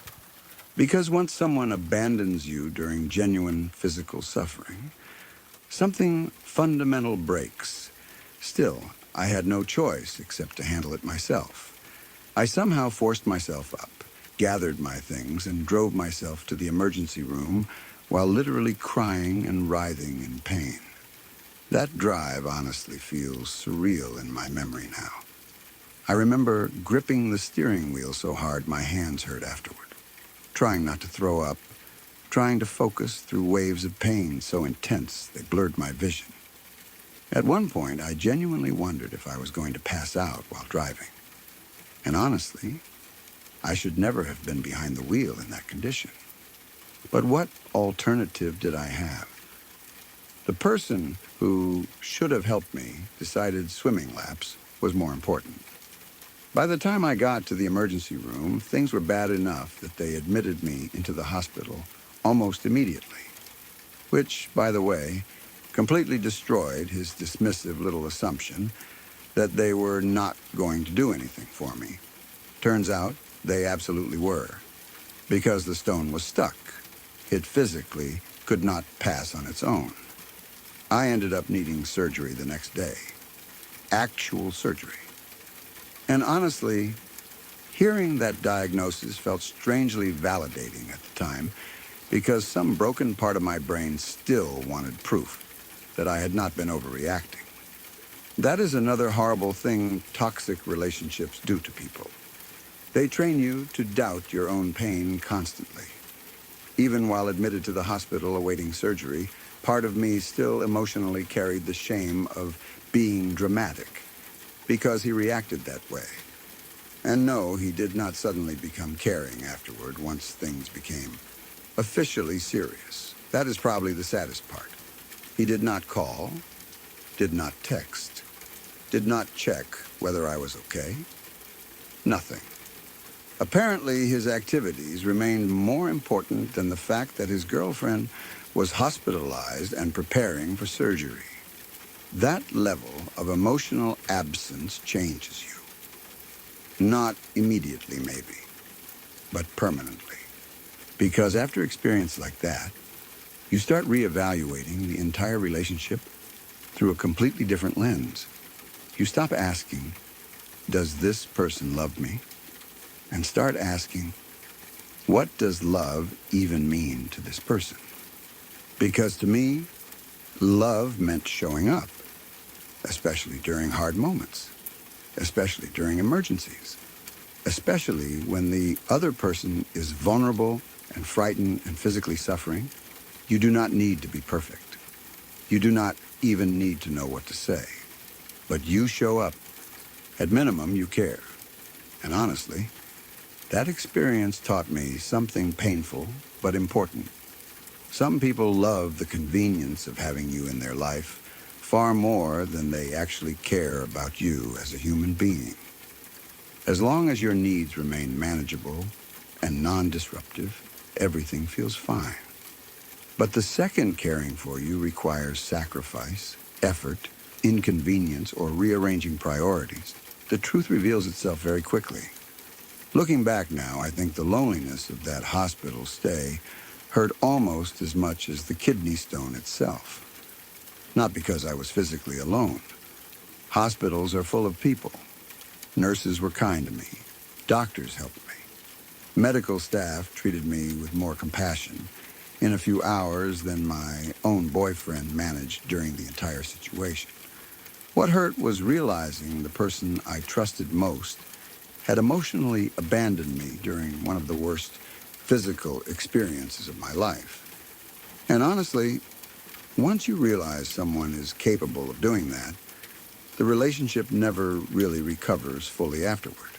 Because once someone abandons you during genuine physical suffering, something fundamental breaks. Still, I had no choice except to handle it myself. I somehow forced myself up, gathered my things, and drove myself to the emergency room while literally crying and writhing in pain. That drive honestly feels surreal in my memory now. I remember gripping the steering wheel so hard my hands hurt afterward, trying not to throw up, trying to focus through waves of pain so intense they blurred my vision. At one point, I genuinely wondered if I was going to pass out while driving. And honestly, I should never have been behind the wheel in that condition. But what alternative did I have? The person who should have helped me decided swimming laps was more important. By the time I got to the emergency room, things were bad enough that they admitted me into the hospital almost immediately, which, by the way, completely destroyed his dismissive little assumption that they were not going to do anything for me. Turns out they absolutely were, because the stone was stuck. It physically could not pass on its own. I ended up needing surgery the next day. Actual surgery. And honestly, hearing that diagnosis felt strangely validating at the time, because some broken part of my brain still wanted proof that I had not been overreacting. That is another horrible thing toxic relationships do to people. They train you to doubt your own pain constantly. Even while admitted to the hospital awaiting surgery, part of me still emotionally carried the shame of being dramatic because he reacted that way. And no, he did not suddenly become caring afterward once things became officially serious. That is probably the saddest part. He did not call, did not text, did not check whether I was okay. Nothing. Apparently, his activities remained more important than the fact that his girlfriend was hospitalized and preparing for surgery. That level of emotional absence changes you. Not immediately, maybe, but permanently. Because after experience like that, you start reevaluating the entire relationship through a completely different lens. You stop asking, does this person love me? And start asking, what does love even mean to this person? Because to me, love meant showing up, especially during hard moments, especially during emergencies, especially when the other person is vulnerable and frightened and physically suffering. You do not need to be perfect. You do not even need to know what to say. But you show up. At minimum, you care. And honestly, that experience taught me something painful but important. Some people love the convenience of having you in their life far more than they actually care about you as a human being. As long as your needs remain manageable and non-disruptive, everything feels fine. But the second caring for you requires sacrifice, effort, inconvenience, or rearranging priorities. The truth reveals itself very quickly. Looking back now, I think the loneliness of that hospital stay hurt almost as much as the kidney stone itself. Not because I was physically alone. Hospitals are full of people. Nurses were kind to me. Doctors helped me. Medical staff treated me with more compassion in a few hours than my own boyfriend managed during the entire situation. What hurt was realizing the person I trusted most had emotionally abandoned me during one of the worst physical experiences of my life. And honestly, once you realize someone is capable of doing that, the relationship never really recovers fully afterward,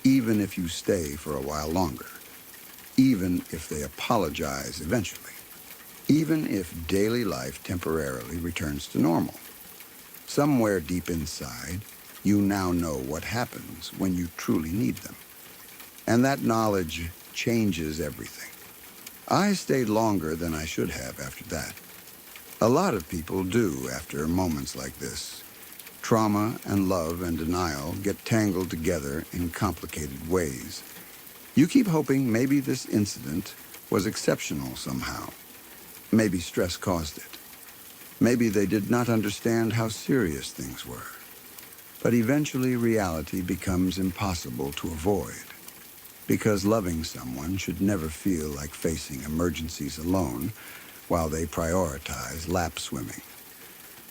even if you stay for a while longer, even if they apologize eventually, even if daily life temporarily returns to normal. Somewhere deep inside, you now know what happens when you truly need them. And that knowledge changes everything. I stayed longer than I should have after that. A lot of people do after moments like this. Trauma and love and denial get tangled together in complicated ways. You keep hoping maybe this incident was exceptional somehow. Maybe stress caused it. Maybe they did not understand how serious things were. But eventually reality becomes impossible to avoid. Because loving someone should never feel like facing emergencies alone while they prioritize lap swimming.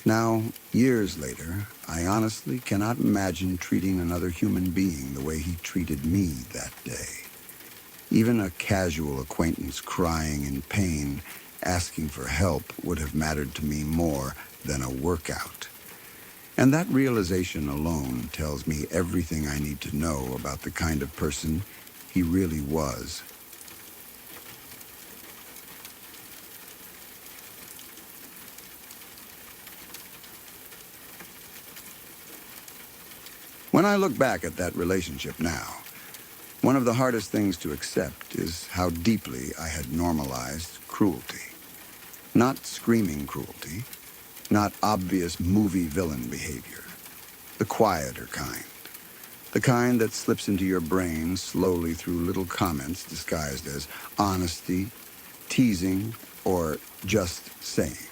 Now, years later, I honestly cannot imagine treating another human being the way he treated me that day. Even a casual acquaintance crying in pain, asking for help would have mattered to me more than a workout. And that realization alone tells me everything I need to know about the kind of person he really was. When I look back at that relationship now, one of the hardest things to accept is how deeply I had normalized cruelty. Not screaming cruelty, not obvious movie villain behavior. The quieter kind. The kind that slips into your brain slowly through little comments disguised as honesty, teasing, or just saying.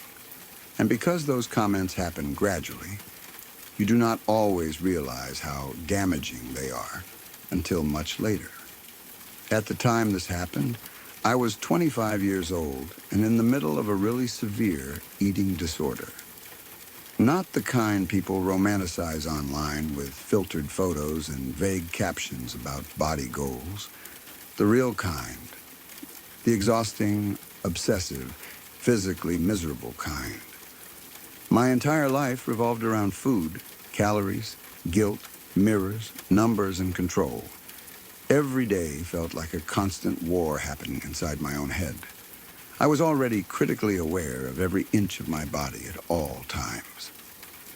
And because those comments happen gradually, you do not always realize how damaging they are until much later. At the time this happened, I was 25 years old and in the middle of a really severe eating disorder. Not the kind people romanticize online with filtered photos and vague captions about body goals. The real kind. The exhausting, obsessive, physically miserable kind. My entire life revolved around food, calories, guilt, mirrors, numbers, and control. Every day felt like a constant war happening inside my own head. I was already critically aware of every inch of my body at all times.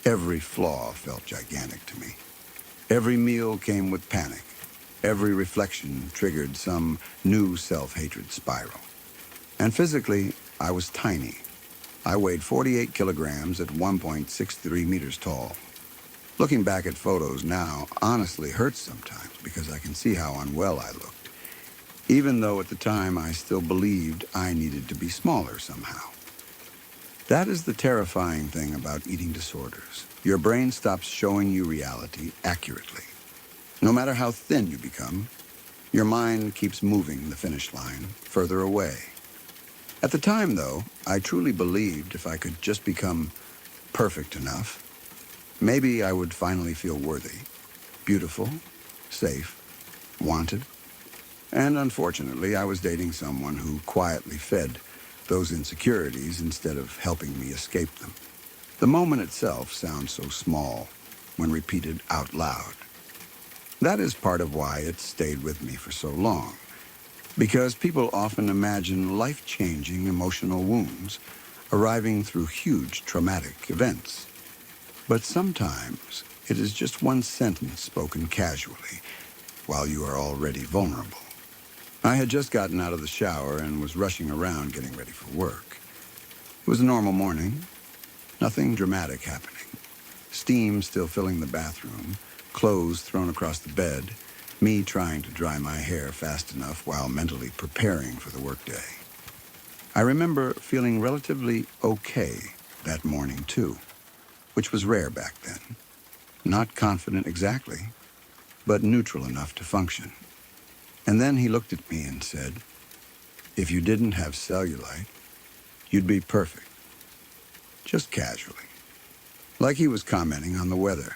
Every flaw felt gigantic to me. Every meal came with panic. Every reflection triggered some new self-hatred spiral. And physically, I was tiny. I weighed 48 kilograms at 1.63 meters tall. Looking back at photos now honestly hurts sometimes because I can see how unwell I looked, even though at the time I still believed I needed to be smaller somehow. That is the terrifying thing about eating disorders. Your brain stops showing you reality accurately. No matter how thin you become, your mind keeps moving the finish line further away. At the time, though, I truly believed if I could just become perfect enough, maybe I would finally feel worthy, beautiful, safe, wanted. And unfortunately, I was dating someone who quietly fed those insecurities instead of helping me escape them. The moment itself sounds so small when repeated out loud. That is part of why it stayed with me for so long. Because people often imagine life-changing emotional wounds arriving through huge traumatic events. But sometimes it is just one sentence spoken casually while you are already vulnerable. I had just gotten out of the shower and was rushing around getting ready for work. It was a normal morning, nothing dramatic happening. Steam still filling the bathroom, clothes thrown across the bed, me trying to dry my hair fast enough while mentally preparing for the workday. I remember feeling relatively okay that morning, too, which was rare back then. Not confident exactly, but neutral enough to function. And then he looked at me and said, "If you didn't have cellulite, you'd be perfect." Just casually. Like he was commenting on the weather.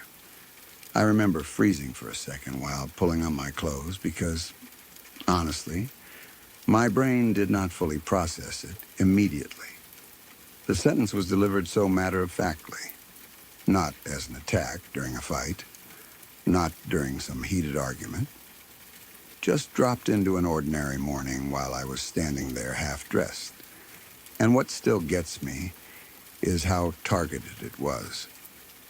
I remember freezing for a second while pulling on my clothes because, honestly, my brain did not fully process it immediately. The sentence was delivered so matter-of-factly, not as an attack during a fight, not during some heated argument, just dropped into an ordinary morning while I was standing there half-dressed. And what still gets me is how targeted it was.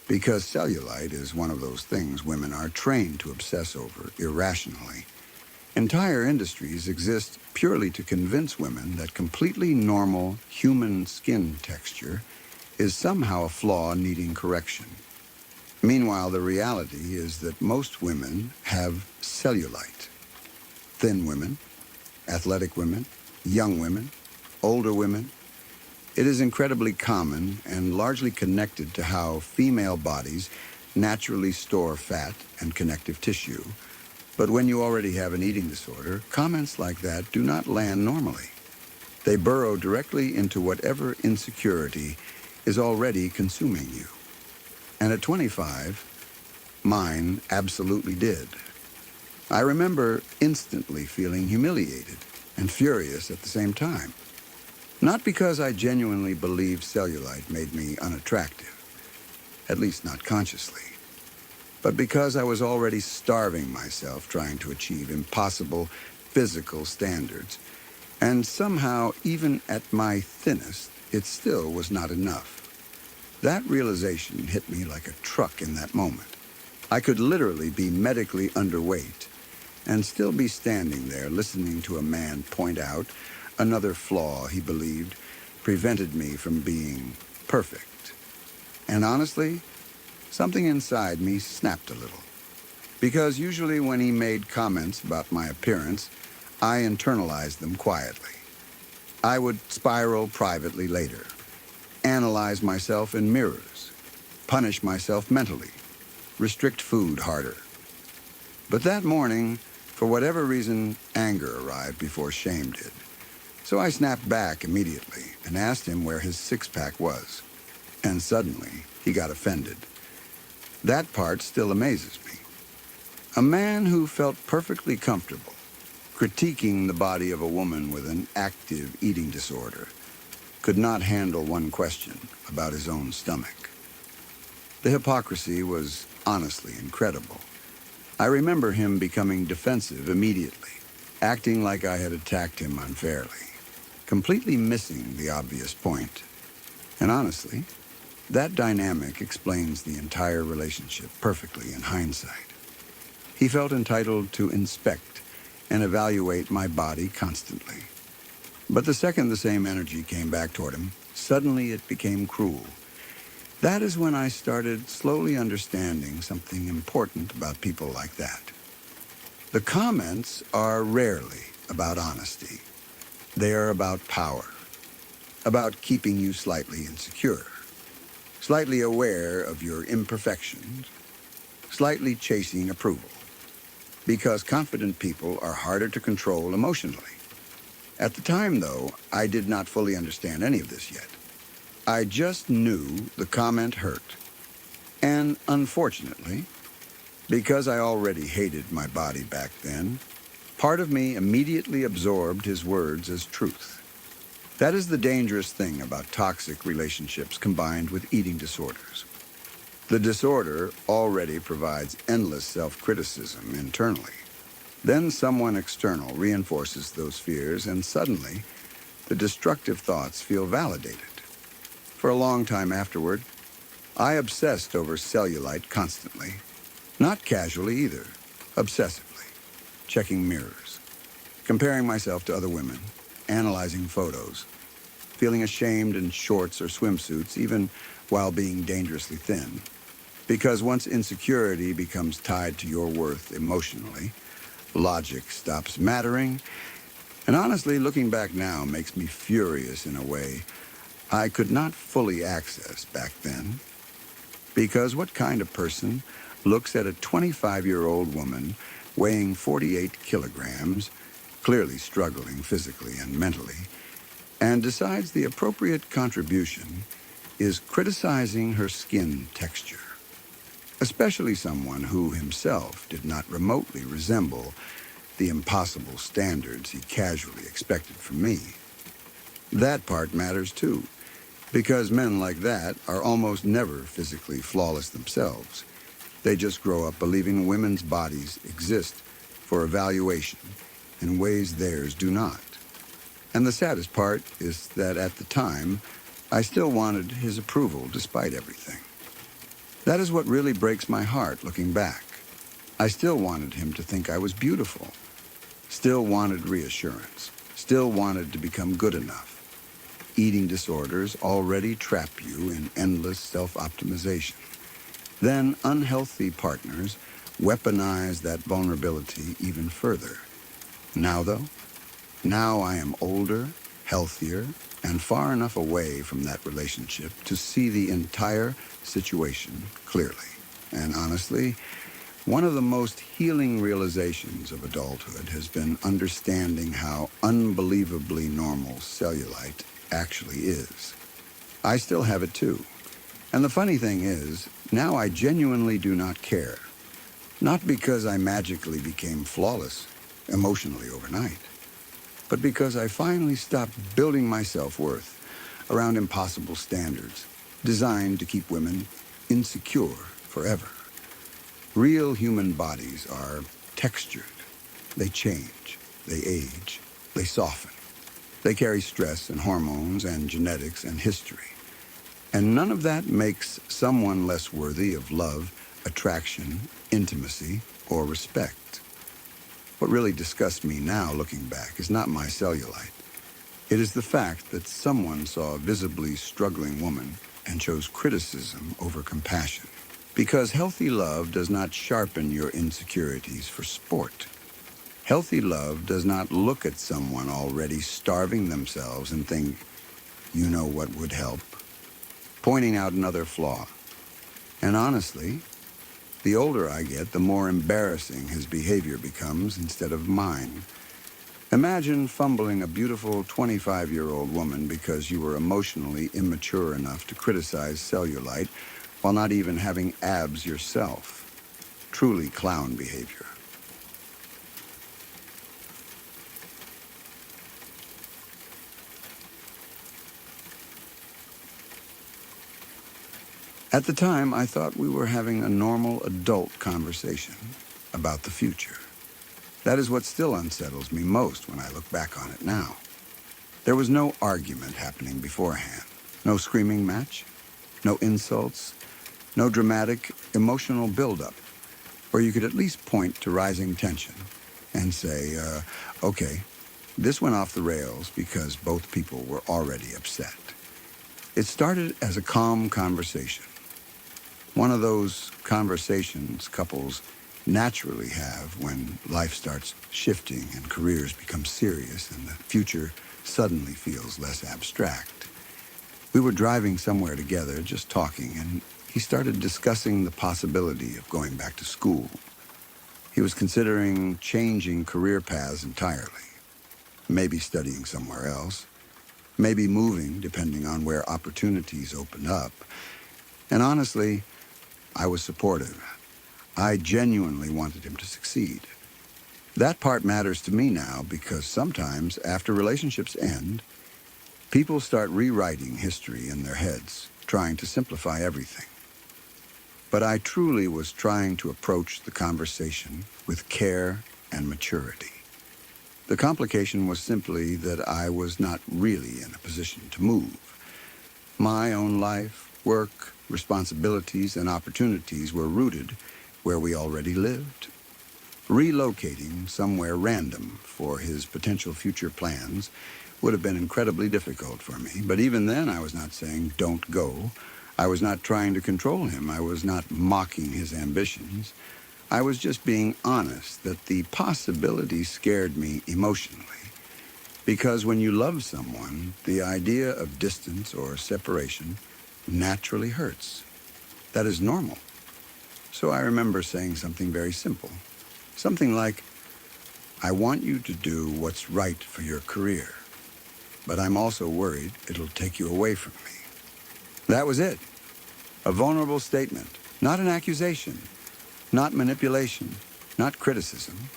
Because cellulite is one of those things women are trained to obsess over irrationally. Entire industries exist purely to convince women that completely normal human skin texture is somehow a flaw needing correction. Meanwhile, the reality is that most women have cellulite. Thin women, athletic women, young women, older women. It is incredibly common and largely connected to how female bodies naturally store fat and connective tissue. But when you already have an eating disorder, comments like that do not land normally. They burrow directly into whatever insecurity is already consuming you. And at 25, mine absolutely did. I remember instantly feeling humiliated and furious at the same time. Not because I genuinely believed cellulite made me unattractive, at least not consciously, but because I was already starving myself trying to achieve impossible physical standards, and somehow, even at my thinnest, it still was not enough. That realization hit me like a truck in that moment. I could literally be medically underweight and still be standing there listening to a man point out another flaw he believed prevented me from being perfect. And honestly, something inside me snapped a little. Because usually when he made comments about my appearance, I internalized them quietly. I would spiral privately later, analyze myself in mirrors, punish myself mentally, restrict food harder. But that morning, for whatever reason, anger arrived before shame did. So I snapped back immediately and asked him where his six-pack was. And suddenly, he got offended. That part still amazes me. A man who felt perfectly comfortable, critiquing the body of a woman with an active eating disorder, could not handle one question about his own stomach. The hypocrisy was honestly incredible. I remember him becoming defensive immediately, acting like I had attacked him unfairly, completely missing the obvious point. And honestly, that dynamic explains the entire relationship perfectly in hindsight. He felt entitled to inspect and evaluate my body constantly. But the second the same energy came back toward him, suddenly it became cruel. That is when I started slowly understanding something important about people like that. The comments are rarely about honesty. They are about power, about keeping you slightly insecure, slightly aware of your imperfections, slightly chasing approval. Because confident people are harder to control emotionally. At the time, though, I did not fully understand any of this yet. I just knew the comment hurt. And unfortunately, because I already hated my body back then, part of me immediately absorbed his words as truth. That is the dangerous thing about toxic relationships combined with eating disorders. The disorder already provides endless self-criticism internally. Then someone external reinforces those fears, and suddenly, the destructive thoughts feel validated. For a long time afterward, I obsessed over cellulite constantly. Not casually either, obsessively. Checking mirrors, comparing myself to other women, analyzing photos, feeling ashamed in shorts or swimsuits, even while being dangerously thin. Because once insecurity becomes tied to your worth emotionally, logic stops mattering, and honestly, looking back now makes me furious in a way I could not fully access back then. Because what kind of person looks at a 25-year-old woman weighing 48 kilograms, clearly struggling physically and mentally, and decides the appropriate contribution is criticizing her skin texture? Especially someone who himself did not remotely resemble the impossible standards he casually expected from me. That part matters too, because men like that are almost never physically flawless themselves. They just grow up believing women's bodies exist for evaluation in ways theirs do not. And the saddest part is that at the time, I still wanted his approval despite everything. That is what really breaks my heart looking back. I still wanted him to think I was beautiful, still wanted reassurance, still wanted to become good enough. Eating disorders already trap you in endless self-optimization. Then unhealthy partners weaponize that vulnerability even further. Now, though, now I am older, healthier, and far enough away from that relationship to see the entire situation clearly. And honestly, one of the most healing realizations of adulthood has been understanding how unbelievably normal cellulite actually is. I still have it too. And the funny thing is, now I genuinely do not care. Not because I magically became flawless emotionally overnight, but because I finally stopped building my self-worth around impossible standards designed to keep women insecure forever. Real human bodies are textured. They change, they age, they soften. They carry stress and hormones and genetics and history. And none of that makes someone less worthy of love, attraction, intimacy, or respect. What really disgusts me now, looking back, is not my cellulite. It is the fact that someone saw a visibly struggling woman and chose criticism over compassion. Because healthy love does not sharpen your insecurities for sport. Healthy love does not look at someone already starving themselves and think, you know what would help, pointing out another flaw. And honestly, the older I get, the more embarrassing his behavior becomes instead of mine. Imagine fumbling a beautiful 25-year-old woman because you were emotionally immature enough to criticize cellulite while not even having abs yourself. Truly clown behavior. At the time, I thought we were having a normal adult conversation about the future. That is what still unsettles me most when I look back on it now. There was no argument happening beforehand, no screaming match, no insults, no dramatic emotional buildup, where you could at least point to rising tension and say, okay, this went off the rails because both people were already upset. It started as a calm conversation. One of those conversations couples naturally have when life starts shifting and careers become serious and the future suddenly feels less abstract. We were driving somewhere together, just talking, and he started discussing the possibility of going back to school. He was considering changing career paths entirely, maybe studying somewhere else, maybe moving depending on where opportunities open up. And honestly, I was supportive. I genuinely wanted him to succeed. That part matters to me now because sometimes after relationships end, people start rewriting history in their heads, trying to simplify everything. But I truly was trying to approach the conversation with care and maturity. The complication was simply that I was not really in a position to move. My own life, work, responsibilities, and opportunities were rooted where we already lived. Relocating somewhere random for his potential future plans would have been incredibly difficult for me. But even then, I was not saying, don't go. I was not trying to control him. I was not mocking his ambitions. I was just being honest that the possibility scared me emotionally. Because when you love someone, the idea of distance or separation naturally hurts. That is normal. So I remember saying something very simple. Something like, I want you to do what's right for your career, but I'm also worried it'll take you away from me. That was it. A vulnerable statement, not an accusation, not manipulation, not criticism.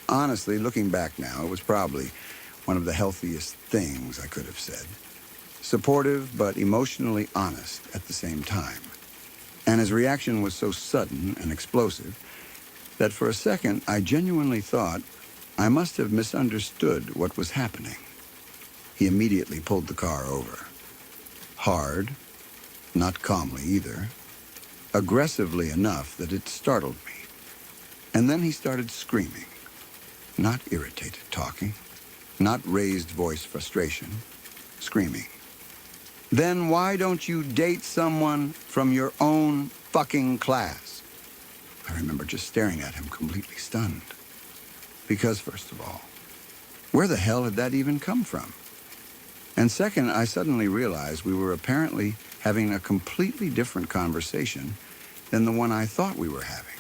Honestly, looking back now, it was probably one of the healthiest things I could have said. Supportive, but emotionally honest at the same time. And his reaction was so sudden and explosive that for a second I genuinely thought I must have misunderstood what was happening. He immediately pulled the car over. Hard, not calmly either, aggressively enough that it startled me. And then he started screaming. Not irritated talking, not raised voice frustration, screaming. Then why don't you date someone from your own fucking class? I remember just staring at him completely stunned. Because first of all, where the hell had that even come from? And second, I suddenly realized we were apparently having a completely different conversation than the one I thought we were having.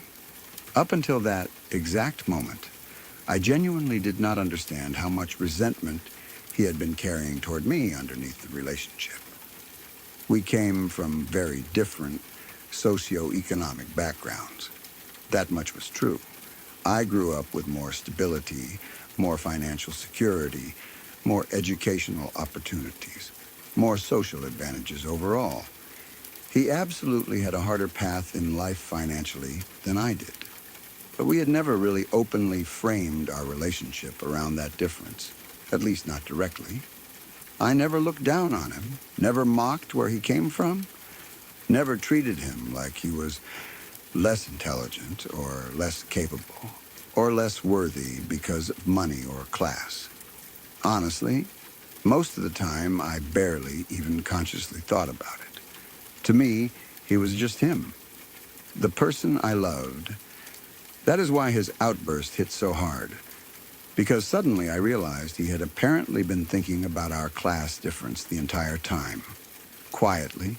Up until that exact moment, I genuinely did not understand how much resentment he had been carrying toward me underneath the relationship. We came from very different socioeconomic backgrounds. That much was true. I grew up with more stability, more financial security, more educational opportunities, more social advantages overall. He absolutely had a harder path in life financially than I did. But we had never really openly framed our relationship around that difference, at least not directly. I never looked down on him, never mocked where he came from, never treated him like he was less intelligent or less capable or less worthy because of money or class. Honestly, most of the time I barely even consciously thought about it. To me, he was just him, the person I loved. That is why his outburst hit so hard. Because suddenly I realized he had apparently been thinking about our class difference the entire time. Quietly,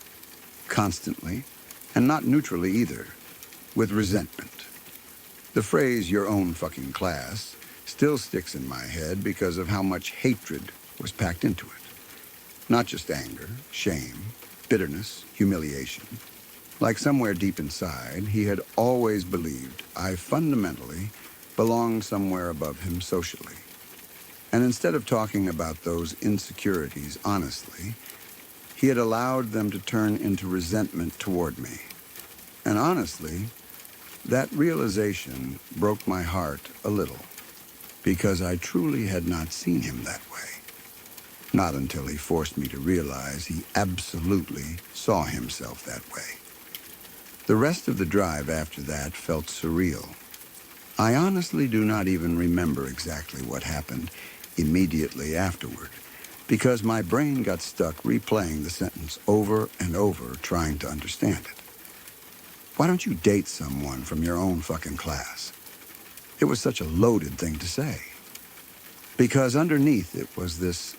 constantly, and not neutrally either, with resentment. The phrase, your own fucking class, still sticks in my head because of how much hatred was packed into it. Not just anger, shame, bitterness, humiliation. Like somewhere deep inside, he had always believed I fundamentally belonged somewhere above him socially. And instead of talking about those insecurities honestly, he had allowed them to turn into resentment toward me. And honestly, that realization broke my heart a little, because I truly had not seen him that way. Not until he forced me to realize he absolutely saw himself that way. The rest of the drive after that felt surreal. I honestly do not even remember exactly what happened immediately afterward, because my brain got stuck replaying the sentence over and over, trying to understand it. Why don't you date someone from your own fucking class? It was such a loaded thing to say. Because underneath it was this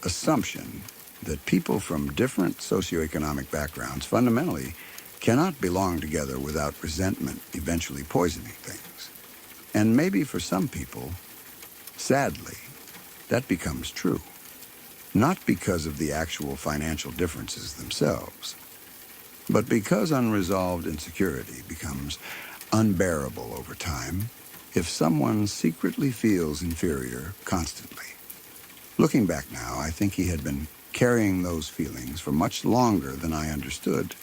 assumption that people from different socioeconomic backgrounds fundamentally cannot belong together without resentment eventually poisoning things. And maybe for some people, sadly, that becomes true. Not because of the actual financial differences themselves, but because unresolved insecurity becomes unbearable over time if someone secretly feels inferior constantly. Looking back now, I think he had been carrying those feelings for much longer than I understood.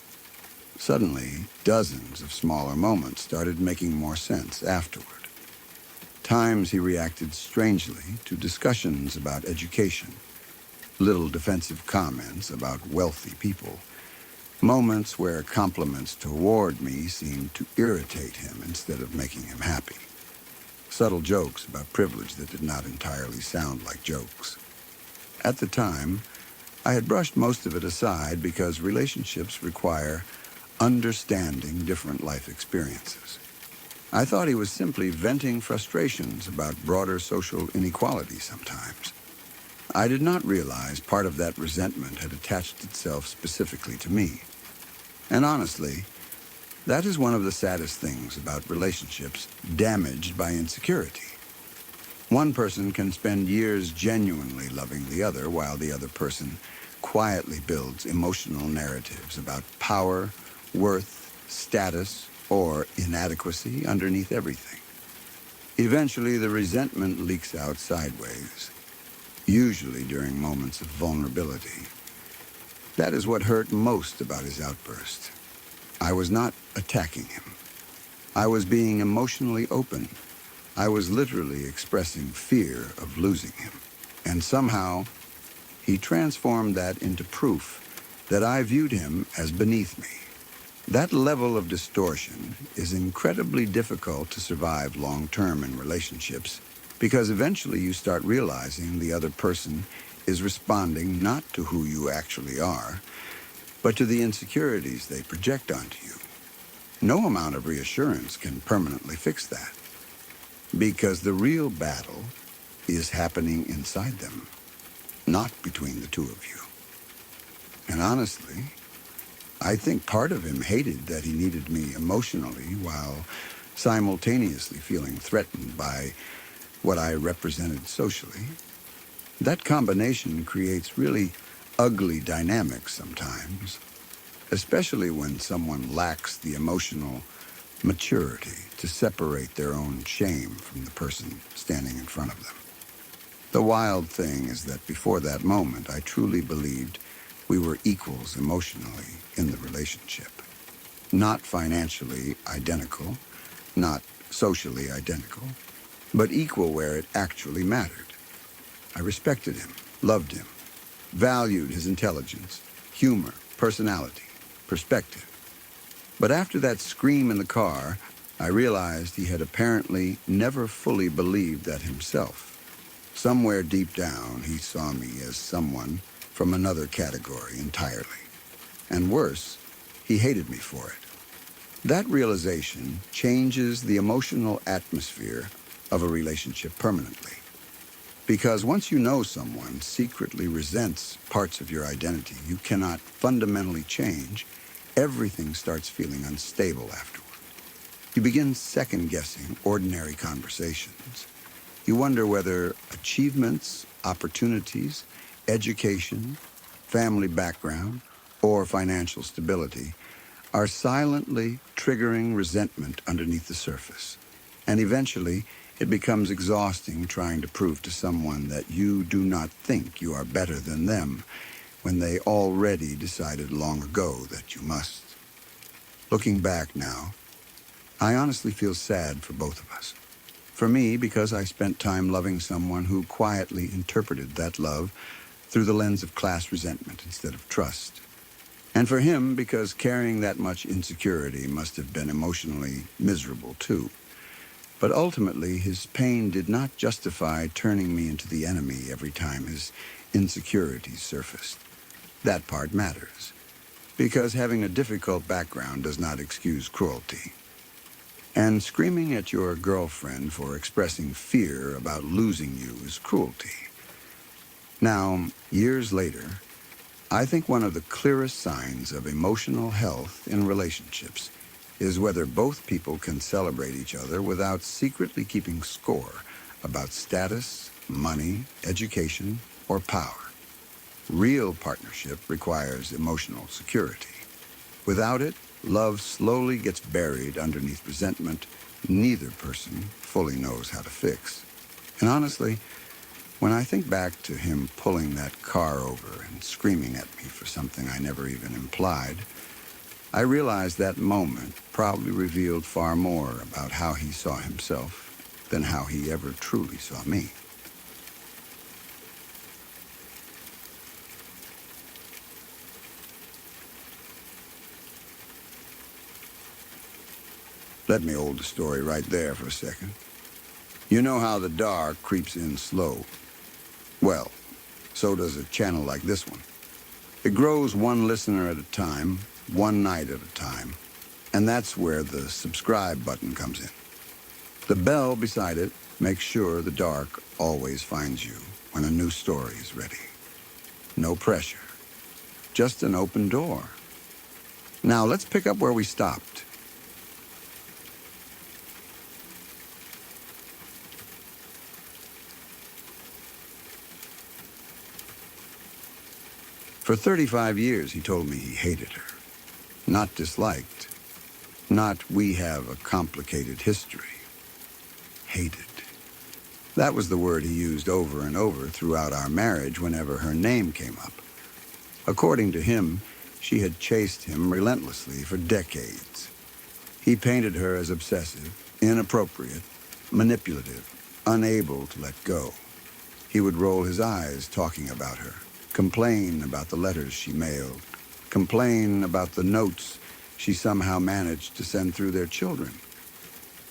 Suddenly, dozens of smaller moments started making more sense afterward. Times he reacted strangely to discussions about education, little defensive comments about wealthy people, moments where compliments toward me seemed to irritate him instead of making him happy, subtle jokes about privilege that did not entirely sound like jokes. At the time, I had brushed most of it aside because relationships require understanding different life experiences. I thought he was simply venting frustrations about broader social inequality sometimes. I did not realize part of that resentment had attached itself specifically to me. And honestly, that is one of the saddest things about relationships damaged by insecurity. One person can spend years genuinely loving the other, while the other person quietly builds emotional narratives about power, worth, status, or inadequacy underneath everything. Eventually, the resentment leaks out sideways, usually during moments of vulnerability. That is what hurt most about his outburst. I was not attacking him. I was being emotionally open. I was literally expressing fear of losing him. And somehow, he transformed that into proof that I viewed him as beneath me. That level of distortion is incredibly difficult to survive long-term in relationships, because eventually you start realizing the other person is responding not to who you actually are, but to the insecurities they project onto you. No amount of reassurance can permanently fix that, because the real battle is happening inside them, not between the two of you. And honestly, I think part of him hated that he needed me emotionally while simultaneously feeling threatened by what I represented socially. That combination creates really ugly dynamics sometimes, especially when someone lacks the emotional maturity to separate their own shame from the person standing in front of them. The wild thing is that before that moment, I truly believed we were equals emotionally in the relationship. Not financially identical, not socially identical, but equal where it actually mattered. I respected him, loved him, valued his intelligence, humor, personality, perspective. But after that scream in the car, I realized he had apparently never fully believed that himself. Somewhere deep down, he saw me as someone from another category entirely. And worse, he hated me for it. That realization changes the emotional atmosphere of a relationship permanently. Because once you know someone secretly resents parts of your identity you cannot fundamentally change, everything starts feeling unstable afterward. You begin second-guessing ordinary conversations. You wonder whether achievements, opportunities, education, family background, or financial stability are silently triggering resentment underneath the surface. And eventually, it becomes exhausting trying to prove to someone that you do not think you are better than them when they already decided long ago that you must. Looking back now, I honestly feel sad for both of us. For me, because I spent time loving someone who quietly interpreted that love through the lens of class resentment instead of trust. And for him, because carrying that much insecurity must have been emotionally miserable too. But ultimately, his pain did not justify turning me into the enemy every time his insecurities surfaced. That part matters, because having a difficult background does not excuse cruelty. And screaming at your girlfriend for expressing fear about losing you is cruelty. Now, years later, I think one of the clearest signs of emotional health in relationships is whether both people can celebrate each other without secretly keeping score about status, money, education, or power. Real partnership requires emotional security. Without it, love slowly gets buried underneath resentment neither person fully knows how to fix. And honestly, when I think back to him pulling that car over and screaming at me for something I never even implied, I realize that moment probably revealed far more about how he saw himself than how he ever truly saw me. Let me hold the story right there for a second. You know how the dark creeps in slow. Well, so does a channel like this one. It grows one listener at a time, one night at a time, and that's where the subscribe button comes in. The bell beside it makes sure the dark always finds you when a new story is ready. No pressure, just an open door. Now let's pick up where we stopped. For 35 years, he told me he hated her. Not disliked. Not we have a complicated history. Hated. That was the word he used over and over throughout our marriage whenever her name came up. According to him, she had chased him relentlessly for decades. He painted her as obsessive, inappropriate, manipulative, unable to let go. He would roll his eyes talking about her, complain about the letters she mailed, complain about the notes she somehow managed to send through their children,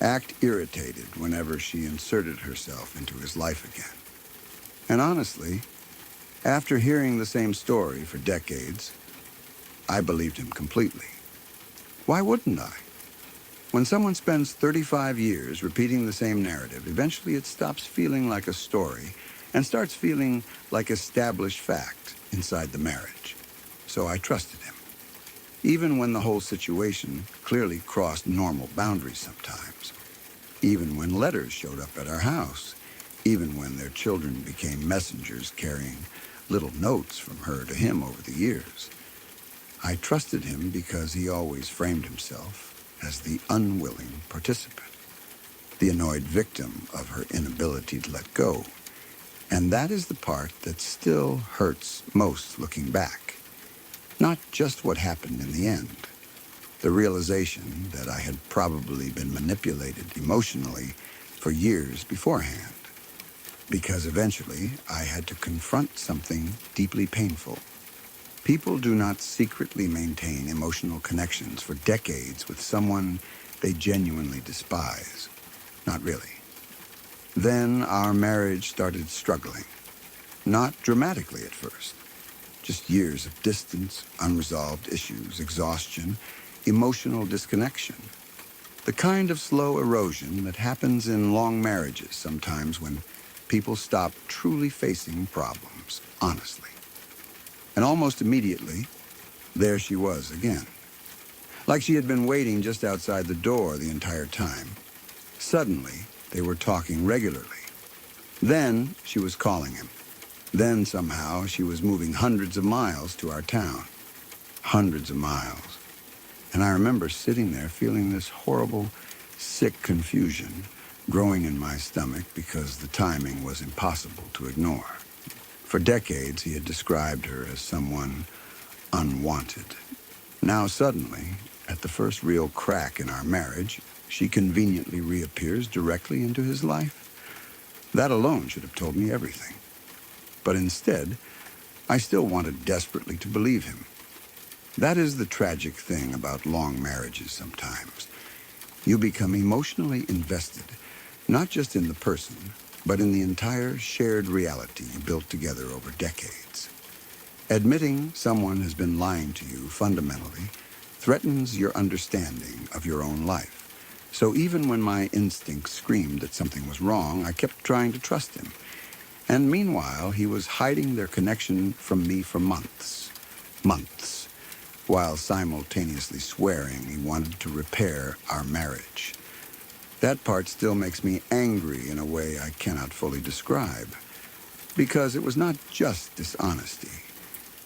act irritated whenever she inserted herself into his life again. And honestly, after hearing the same story for decades, I believed him completely. Why wouldn't I? When someone spends 35 years repeating the same narrative, eventually it stops feeling like a story and starts feeling like established fact inside the marriage. So I trusted him. Even when the whole situation clearly crossed normal boundaries sometimes. Even when letters showed up at our house. Even when their children became messengers carrying little notes from her to him over the years. I trusted him because he always framed himself as the unwilling participant, the annoyed victim of her inability to let go. And that is the part that still hurts most looking back. Not just what happened in the end, the realization that I had probably been manipulated emotionally for years beforehand, because eventually I had to confront something deeply painful. People do not secretly maintain emotional connections for decades with someone they genuinely despise. Not really. Then our marriage started struggling. Not dramatically at first. Just years of distance, unresolved issues, exhaustion, emotional disconnection. The kind of slow erosion that happens in long marriages sometimes when people stop truly facing problems, honestly. And almost immediately, there she was again. Like she had been waiting just outside the door the entire time. Suddenly, they were talking regularly. Then she was calling him. Then somehow she was moving hundreds of miles to our town. Hundreds of miles. And I remember sitting there feeling this horrible, sick confusion growing in my stomach because the timing was impossible to ignore. For decades, he had described her as someone unwanted. Now suddenly, at the first real crack in our marriage, she conveniently reappears directly into his life. That alone should have told me everything. But instead, I still wanted desperately to believe him. That is the tragic thing about long marriages sometimes. You become emotionally invested, not just in the person, but in the entire shared reality you built together over decades. Admitting someone has been lying to you fundamentally threatens your understanding of your own life. So even when my instincts screamed that something was wrong, I kept trying to trust him. And meanwhile, he was hiding their connection from me for months. Months. While simultaneously swearing he wanted to repair our marriage. That part still makes me angry in a way I cannot fully describe. Because it was not just dishonesty.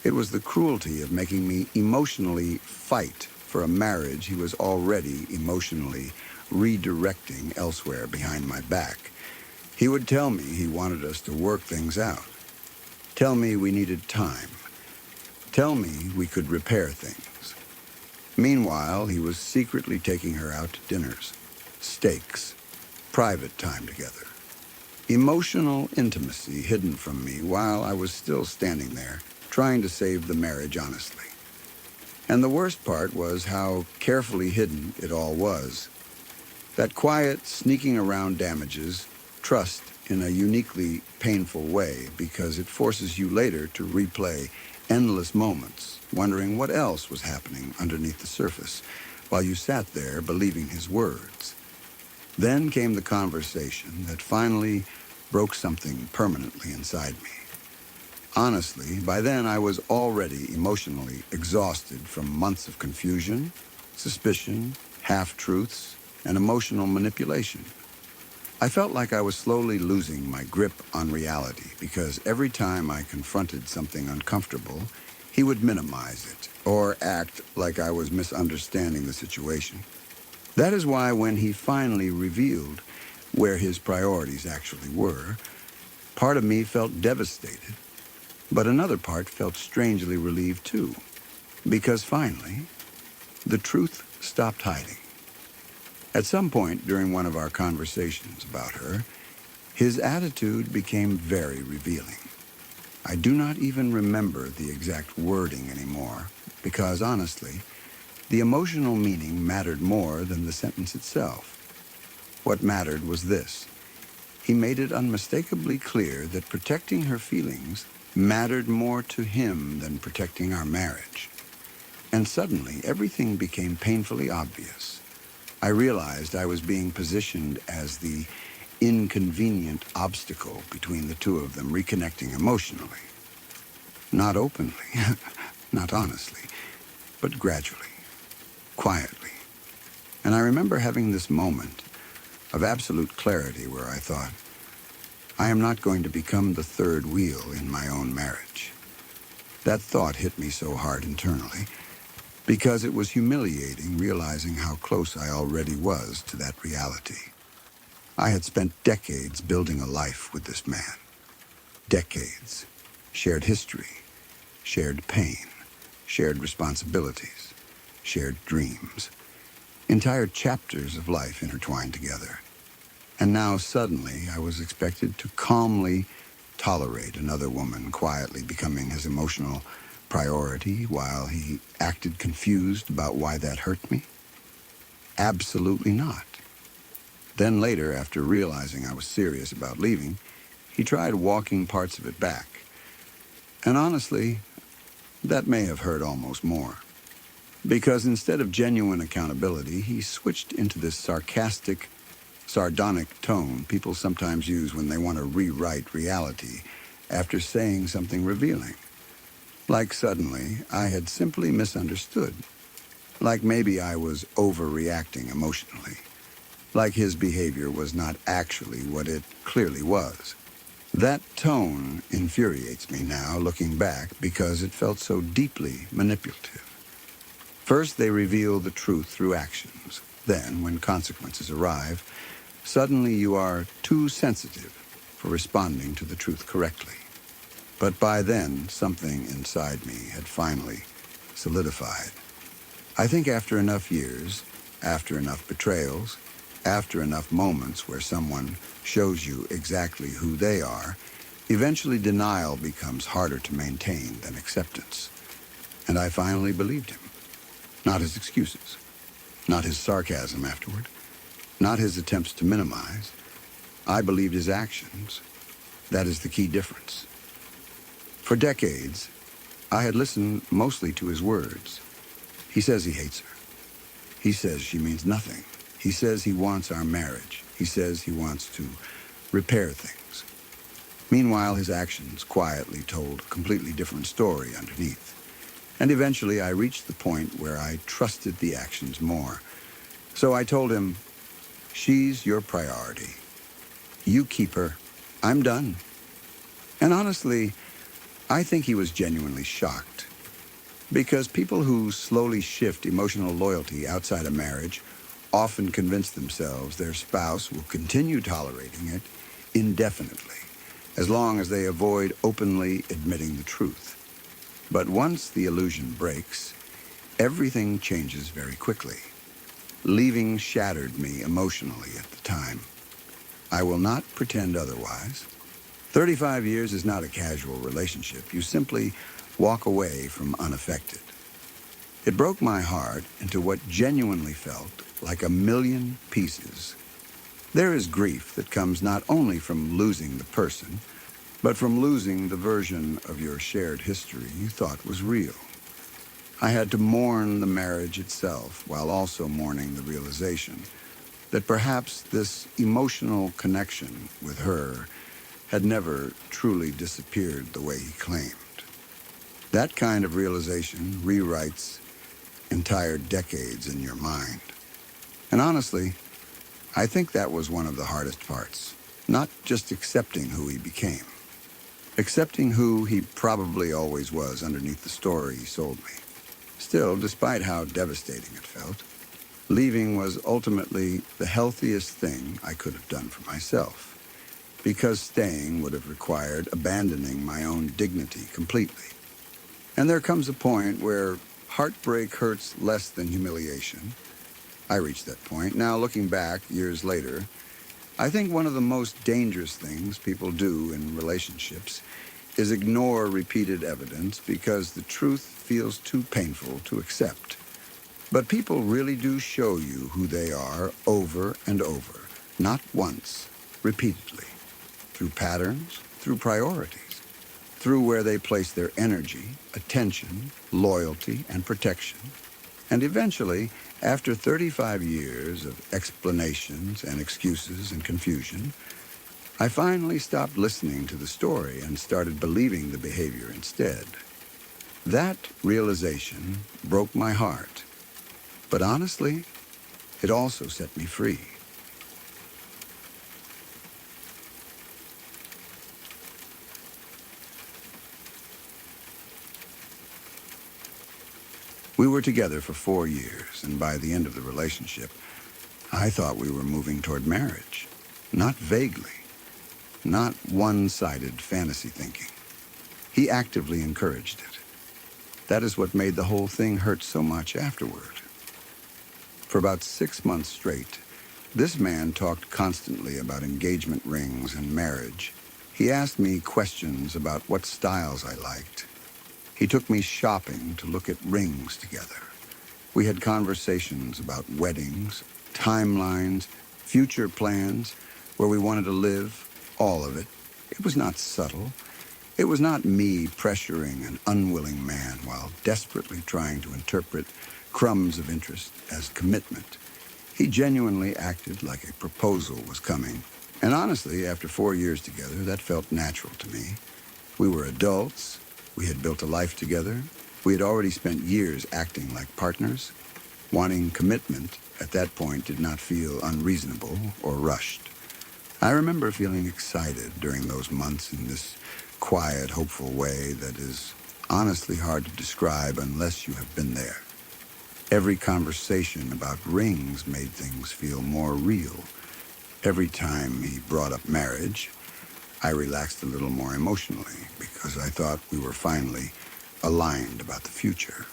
It was the cruelty of making me emotionally fight for a marriage he was already emotionally redirecting elsewhere behind my back. He would tell me he wanted us to work things out. Tell me we needed time. Tell me we could repair things. Meanwhile, he was secretly taking her out to dinners, steaks, private time together. Emotional intimacy hidden from me while I was still standing there, trying to save the marriage honestly. And the worst part was how carefully hidden it all was. That quiet, sneaking around damages trust in a uniquely painful way because it forces you later to replay endless moments, wondering what else was happening underneath the surface while you sat there believing his words. Then came the conversation that finally broke something permanently inside me. Honestly, by then I was already emotionally exhausted from months of confusion, suspicion, half-truths, and emotional manipulation. I felt like I was slowly losing my grip on reality because every time I confronted something uncomfortable, he would minimize it or act like I was misunderstanding the situation. That is why when he finally revealed where his priorities actually were, part of me felt devastated, but another part felt strangely relieved too, because finally, the truth stopped hiding. At some point during one of our conversations about her, his attitude became very revealing. I do not even remember the exact wording anymore, because honestly, the emotional meaning mattered more than the sentence itself. What mattered was this. He made it unmistakably clear that protecting her feelings mattered more to him than protecting our marriage. And suddenly, everything became painfully obvious. I realized I was being positioned as the inconvenient obstacle between the two of them reconnecting emotionally. Not openly, not honestly, but gradually, quietly. And I remember having this moment of absolute clarity where I thought, I am not going to become the third wheel in my own marriage. That thought hit me so hard internally because it was humiliating realizing how close I already was to that reality. I had spent decades building a life with this man. Decades. Shared history, shared pain, shared responsibilities, shared dreams. Entire chapters of life intertwined together. And now suddenly I was expected to calmly tolerate another woman quietly becoming his emotional priority while he acted confused about why that hurt me? Absolutely not. Then later, after realizing I was serious about leaving, he tried walking parts of it back. And honestly, that may have hurt almost more. Because instead of genuine accountability, he switched into this sarcastic, sardonic tone people sometimes use when they want to rewrite reality after saying something revealing. Like suddenly, I had simply misunderstood. Like maybe I was overreacting emotionally. Like his behavior was not actually what it clearly was. That tone infuriates me now, looking back, because it felt so deeply manipulative. First, they reveal the truth through actions. Then, when consequences arrive, suddenly you are too sensitive for responding to the truth correctly. But by then, something inside me had finally solidified. I think after enough years, after enough betrayals, after enough moments where someone shows you exactly who they are, eventually denial becomes harder to maintain than acceptance. And I finally believed him. Not his excuses, not his sarcasm afterward, not his attempts to minimize. I believed his actions. That is the key difference. For decades, I had listened mostly to his words. He says he hates her. He says she means nothing. He says he wants our marriage. He says he wants to repair things. Meanwhile, his actions quietly told a completely different story underneath. And eventually I reached the point where I trusted the actions more. So I told him, she's your priority. You keep her. I'm done. And honestly, I think he was genuinely shocked. Because people who slowly shift emotional loyalty outside a marriage often convince themselves their spouse will continue tolerating it indefinitely, as long as they avoid openly admitting the truth. But once the illusion breaks, everything changes very quickly. Leaving shattered me emotionally at the time. I will not pretend otherwise. 35 years is not a casual relationship. You simply walk away from unaffected. It broke my heart into what genuinely felt like a million pieces. There is grief that comes not only from losing the person, but from losing the version of your shared history you thought was real. I had to mourn the marriage itself while also mourning the realization that perhaps this emotional connection with her had never truly disappeared the way he claimed. That kind of realization rewrites entire decades in your mind. And honestly, I think that was one of the hardest parts. Not just accepting who he became. Accepting who he probably always was underneath the story he sold me. Still, despite how devastating it felt, leaving was ultimately the healthiest thing I could have done for myself, because staying would have required abandoning my own dignity completely. And there comes a point where heartbreak hurts less than humiliation. I reached that point. Now, looking back years later, I think one of the most dangerous things people do in relationships is ignore repeated evidence because the truth feels too painful to accept. But people really do show you who they are over and over, not once, repeatedly, through patterns, through priorities, through where they place their energy, attention, loyalty, and protection. And eventually, after 35 years of explanations and excuses and confusion, I finally stopped listening to the story and started believing the behavior instead. That realization broke my heart. But honestly, it also set me free. We were together for 4 years, and by the end of the relationship, I thought we were moving toward marriage. Not vaguely, not one-sided fantasy thinking. He actively encouraged it. That is what made the whole thing hurt so much afterward. For about 6 months straight, this man talked constantly about engagement rings and marriage. He asked me questions about what styles I liked. He took me shopping to look at rings together. We had conversations about weddings, timelines, future plans, where we wanted to live, all of it. It was not subtle. It was not me pressuring an unwilling man while desperately trying to interpret crumbs of interest as commitment. He genuinely acted like a proposal was coming. And honestly, after 4 years together, that felt natural to me. We were adults. We had built a life together. We had already spent years acting like partners. Wanting commitment at that point did not feel unreasonable or rushed. I remember feeling excited during those months in this quiet, hopeful way that is honestly hard to describe unless you have been there. Every conversation about rings made things feel more real. Every time he brought up marriage, I relaxed a little more emotionally because I thought we were finally aligned about the future.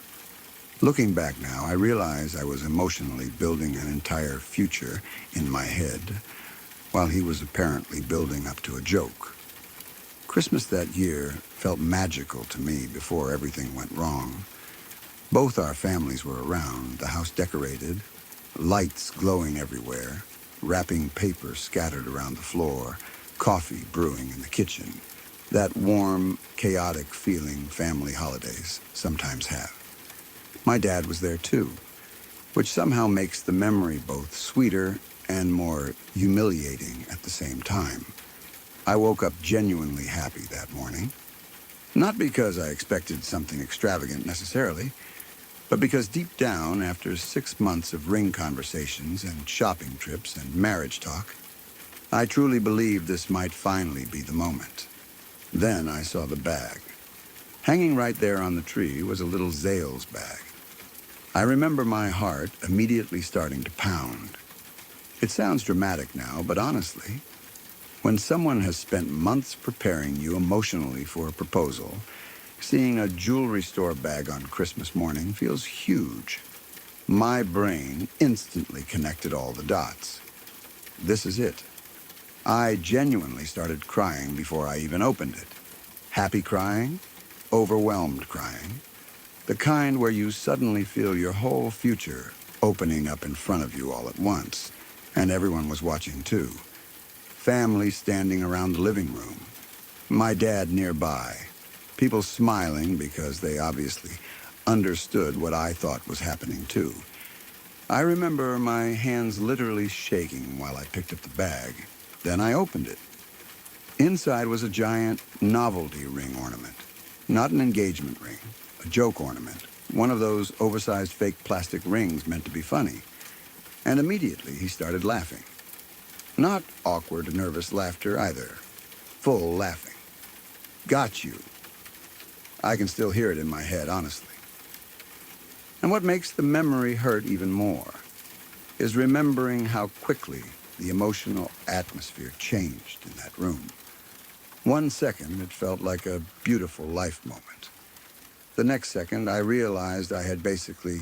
Looking back now, I realize I was emotionally building an entire future in my head while he was apparently building up to a joke. Christmas that year felt magical to me before everything went wrong. Both our families were around, the house decorated, lights glowing everywhere, wrapping paper scattered around the floor, coffee brewing in the kitchen. That warm, chaotic feeling family holidays sometimes have. My dad was there too, which somehow makes the memory both sweeter and more humiliating at the same time. I woke up genuinely happy that morning. Not because I expected something extravagant necessarily, but because deep down, after 6 months of ring conversations and shopping trips and marriage talk, I truly believed this might finally be the moment. Then I saw the bag. Hanging right there on the tree was a little Zales bag. I remember my heart immediately starting to pound. It sounds dramatic now, but honestly, when someone has spent months preparing you emotionally for a proposal, seeing a jewelry store bag on Christmas morning feels huge. My brain instantly connected all the dots. This is it. I genuinely started crying before I even opened it. Happy crying, overwhelmed crying, the kind where you suddenly feel your whole future opening up in front of you all at once, and everyone was watching too. Family standing around the living room, my dad nearby, people smiling because they obviously understood what I thought was happening too. I remember my hands literally shaking while I picked up the bag. Then I opened it. Inside was a giant novelty ring ornament. Not an engagement ring, a joke ornament. One of those oversized fake plastic rings meant to be funny. And immediately he started laughing. Not awkward, nervous laughter either. Full laughing. Got you. I can still hear it in my head, honestly. And what makes the memory hurt even more is remembering how quickly the emotional atmosphere changed in that room. 1 second, it felt like a beautiful life moment. The next second, I realized I had basically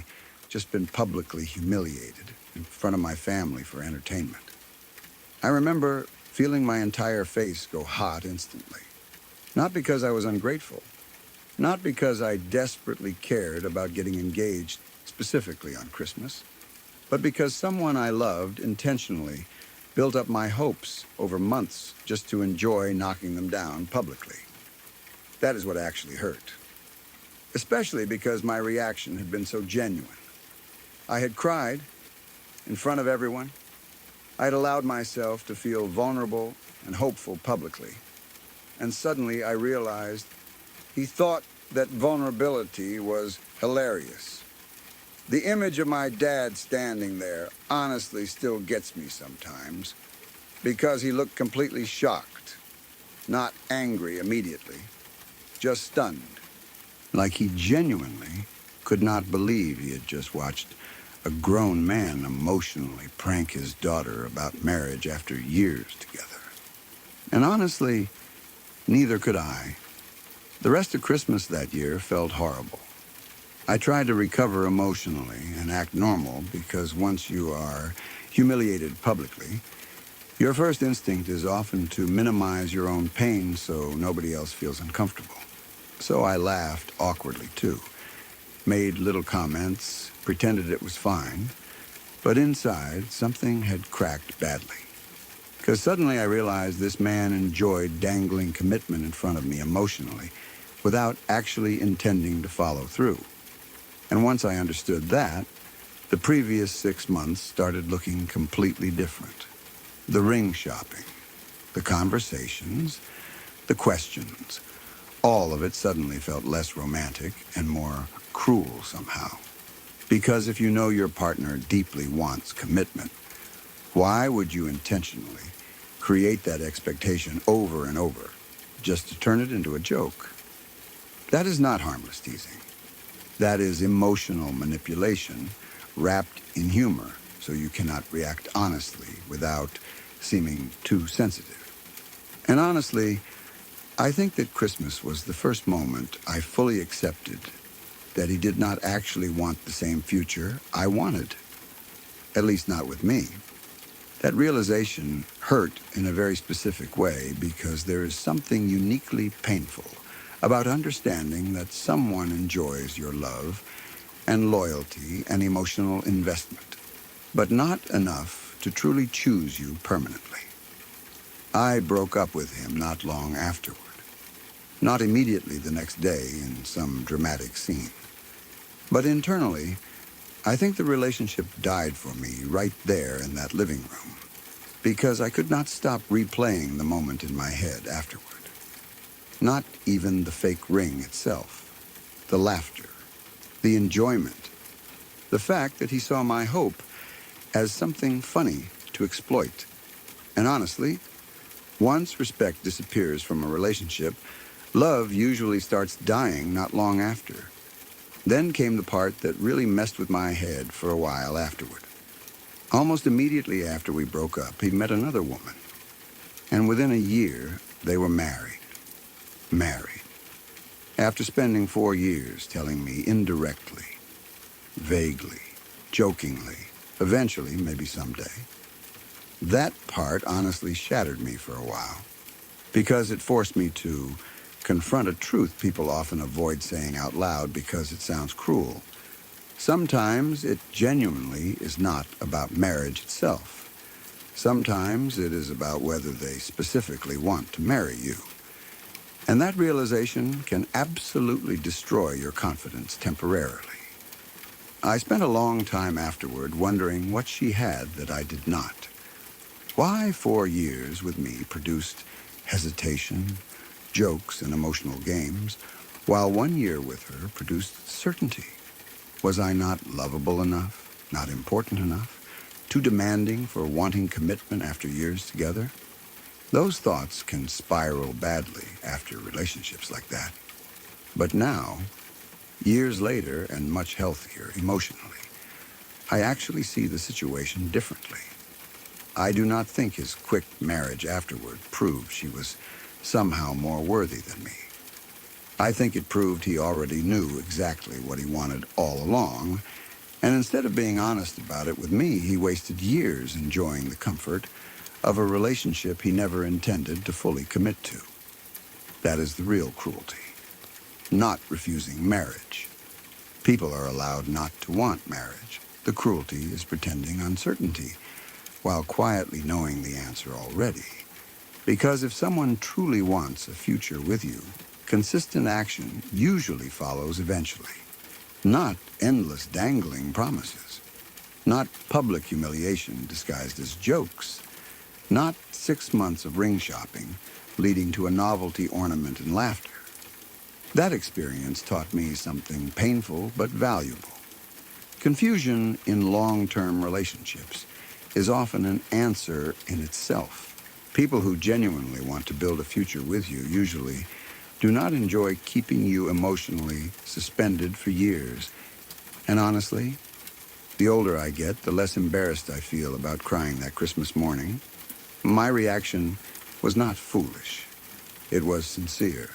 just been publicly humiliated in front of my family for entertainment. I remember feeling my entire face go hot instantly. Not because I was ungrateful, not because I desperately cared about getting engaged specifically on Christmas, but because someone I loved intentionally built up my hopes over months just to enjoy knocking them down publicly. That is what actually hurt. Especially because my reaction had been so genuine. I had cried in front of everyone. I had allowed myself to feel vulnerable and hopeful publicly. And suddenly I realized he thought that vulnerability was hilarious. The image of my dad standing there honestly still gets me sometimes because he looked completely shocked, not angry immediately, just stunned, like he genuinely could not believe he had just watched a grown man emotionally prank his daughter about marriage after years together. And honestly, neither could I. The rest of Christmas that year felt horrible. I tried to recover emotionally and act normal because once you are humiliated publicly, your first instinct is often to minimize your own pain so nobody else feels uncomfortable. So I laughed awkwardly too, made little comments, pretended it was fine, but inside something had cracked badly. Because suddenly I realized this man enjoyed dangling commitment in front of me emotionally without actually intending to follow through. And once I understood that, the previous 6 months started looking completely different. The ring shopping, the conversations, the questions, all of it suddenly felt less romantic and more cruel somehow. Because if you know your partner deeply wants commitment, why would you intentionally create that expectation over and over just to turn it into a joke? That is not harmless teasing. That is emotional manipulation wrapped in humor so you cannot react honestly without seeming too sensitive. And honestly, I think that Christmas was the first moment I fully accepted that he did not actually want the same future I wanted, at least not with me. That realization hurt in a very specific way because there is something uniquely painful about understanding that someone enjoys your love and loyalty and emotional investment, but not enough to truly choose you permanently. I broke up with him not long afterward, not immediately the next day in some dramatic scene. But internally, I think the relationship died for me right there in that living room, because I could not stop replaying the moment in my head afterward. Not even the fake ring itself, the laughter, the enjoyment, the fact that he saw my hope as something funny to exploit. And honestly, once respect disappears from a relationship, love usually starts dying not long after. Then came the part that really messed with my head for a while afterward. Almost immediately after we broke up, he met another woman. And within a year, they were married. Married. After spending 4 years telling me indirectly, vaguely, jokingly, eventually, maybe someday. That part honestly shattered me for a while, because it forced me to confront a truth people often avoid saying out loud because it sounds cruel. Sometimes it genuinely is not about marriage itself. Sometimes it is about whether they specifically want to marry you. And that realization can absolutely destroy your confidence temporarily. I spent a long time afterward wondering what she had that I did not. Why 4 years with me produced hesitation, jokes, and emotional games, while 1 year with her produced certainty? Was I not lovable enough, not important enough, too demanding for wanting commitment after years together? Those thoughts can spiral badly after relationships like that. But now, years later and much healthier emotionally, I actually see the situation differently. I do not think his quick marriage afterward proved she was somehow more worthy than me. I think it proved he already knew exactly what he wanted all along, and instead of being honest about it with me, he wasted years enjoying the comfort of a relationship he never intended to fully commit to. That is the real cruelty, not refusing marriage. People are allowed not to want marriage. The cruelty is pretending uncertainty, while quietly knowing the answer already. Because if someone truly wants a future with you, consistent action usually follows eventually. Not endless dangling promises. Not public humiliation disguised as jokes. Not 6 months of ring shopping leading to a novelty ornament and laughter. That experience taught me something painful but valuable. Confusion in long-term relationships is often an answer in itself. People who genuinely want to build a future with you usually do not enjoy keeping you emotionally suspended for years. And honestly, the older I get, the less embarrassed I feel about crying that Christmas morning. My reaction was not foolish. It was sincere.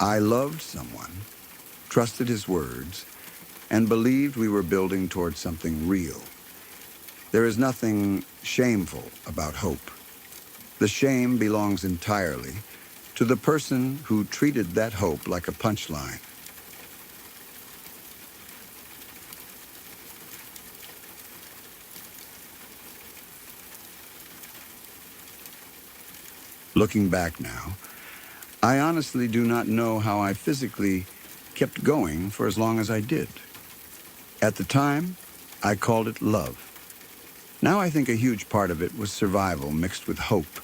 I loved someone, trusted his words, and believed we were building towards something real. There is nothing shameful about hope. The shame belongs entirely to the person who treated that hope like a punchline. Looking back now, I honestly do not know how I physically kept going for as long as I did. At the time, I called it love. Now I think a huge part of it was survival mixed with hope,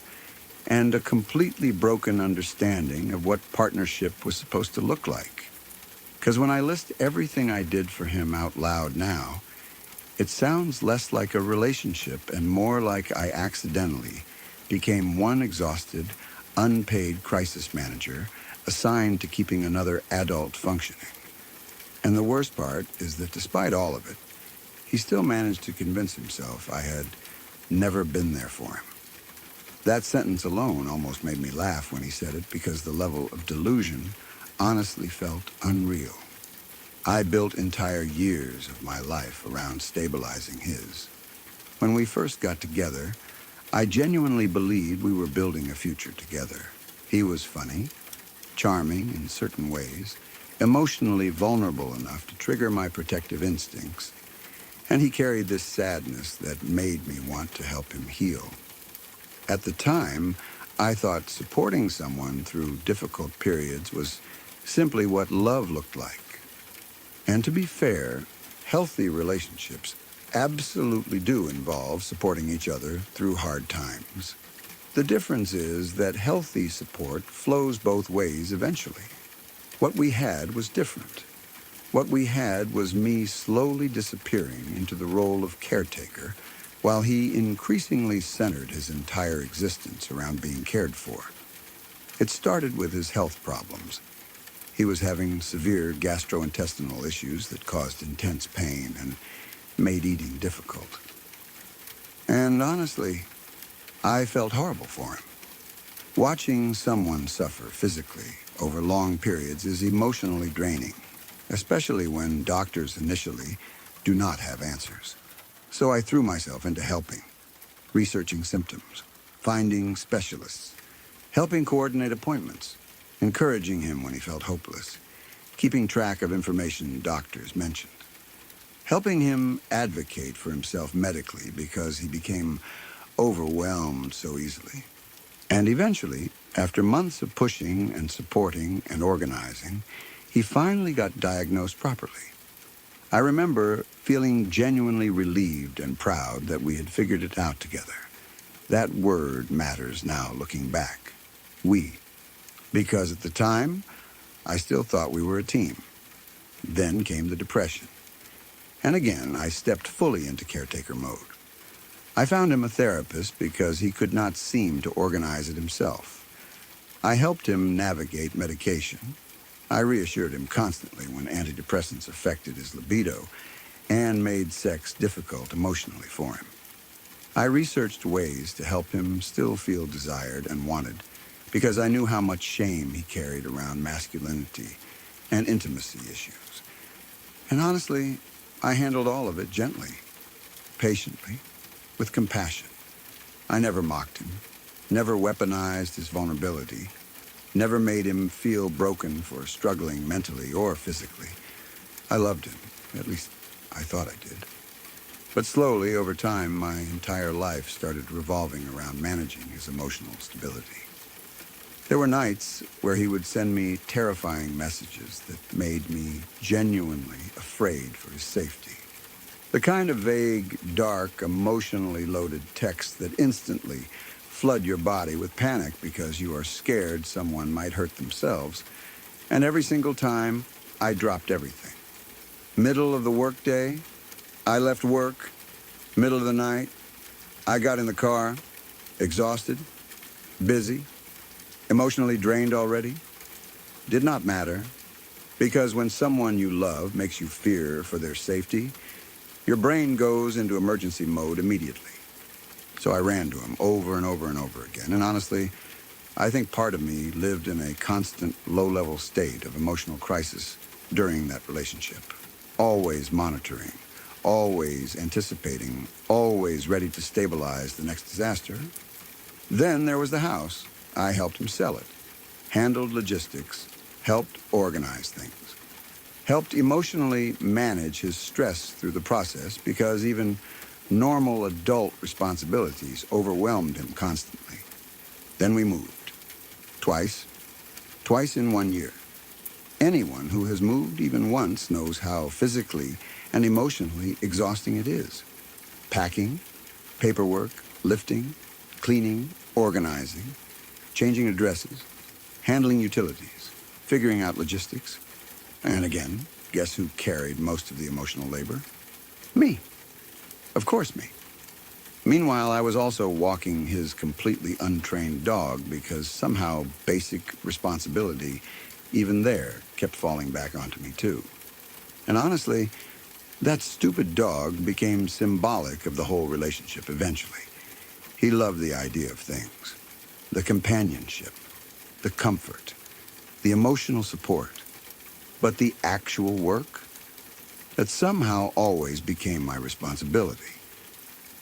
and a completely broken understanding of what partnership was supposed to look like. Because when I list everything I did for him out loud now, it sounds less like a relationship and more like I accidentally became one exhausted, unpaid crisis manager assigned to keeping another adult functioning. And the worst part is that despite all of it, he still managed to convince himself I had never been there for him. That sentence alone almost made me laugh when he said it because the level of delusion honestly felt unreal. I built entire years of my life around stabilizing his. When we first got together, I genuinely believed we were building a future together. He was funny, charming in certain ways, emotionally vulnerable enough to trigger my protective instincts, and he carried this sadness that made me want to help him heal. At the time, I thought supporting someone through difficult periods was simply what love looked like. And to be fair, healthy relationships absolutely do involve supporting each other through hard times. The difference is that healthy support flows both ways eventually. What we had was different. What we had was me slowly disappearing into the role of caretaker, while he increasingly centered his entire existence around being cared for. It started with his health problems. He was having severe gastrointestinal issues that caused intense pain and made eating difficult. And honestly, I felt horrible for him. Watching someone suffer physically over long periods is emotionally draining, especially when doctors initially do not have answers. So I threw myself into helping, researching symptoms, finding specialists, helping coordinate appointments, encouraging him when he felt hopeless, keeping track of information doctors mentioned, helping him advocate for himself medically because he became overwhelmed so easily. And eventually, after months of pushing and supporting and organizing, he finally got diagnosed properly. I remember feeling genuinely relieved and proud that we had figured it out together. That word matters now looking back. We. Because at the time, I still thought we were a team. Then came the depression. And again, I stepped fully into caretaker mode. I found him a therapist because he could not seem to organize it himself. I helped him navigate medication. I reassured him constantly when antidepressants affected his libido and made sex difficult emotionally for him. I researched ways to help him still feel desired and wanted because I knew how much shame he carried around masculinity and intimacy issues. And honestly, I handled all of it gently, patiently, with compassion. I never mocked him, never weaponized his vulnerability, never made him feel broken for struggling mentally or physically. I loved him, at least I thought I did. But slowly, over time, my entire life started revolving around managing his emotional stability. There were nights where he would send me terrifying messages that made me genuinely afraid for his safety. The kind of vague, dark, emotionally loaded texts that instantly flood your body with panic because you are scared someone might hurt themselves. And every single time, I dropped everything. Middle of the workday, I left work. Middle of the night, I got in the car, exhausted, busy, emotionally drained already. Did not matter, because when someone you love makes you fear for their safety, your brain goes into emergency mode immediately. So I ran to him over and over and over again. And honestly, I think part of me lived in a constant low-level state of emotional crisis during that relationship. Always monitoring, always anticipating, always ready to stabilize the next disaster. Then there was the house. I helped him sell it, handled logistics, helped organize things. Helped emotionally manage his stress through the process because even normal adult responsibilities overwhelmed him constantly. Then we moved. Twice in 1 year. Anyone who has moved even once knows how physically and emotionally exhausting it is. Packing, paperwork, lifting, cleaning, organizing, changing addresses, handling utilities, figuring out logistics. And again, guess who carried most of the emotional labor? Me. Of course, me. Meanwhile, I was also walking his completely untrained dog because somehow basic responsibility, even there, kept falling back onto me too. And honestly, that stupid dog became symbolic of the whole relationship eventually. He loved the idea of things, the companionship, the comfort, the emotional support, but the actual work, that somehow always became my responsibility.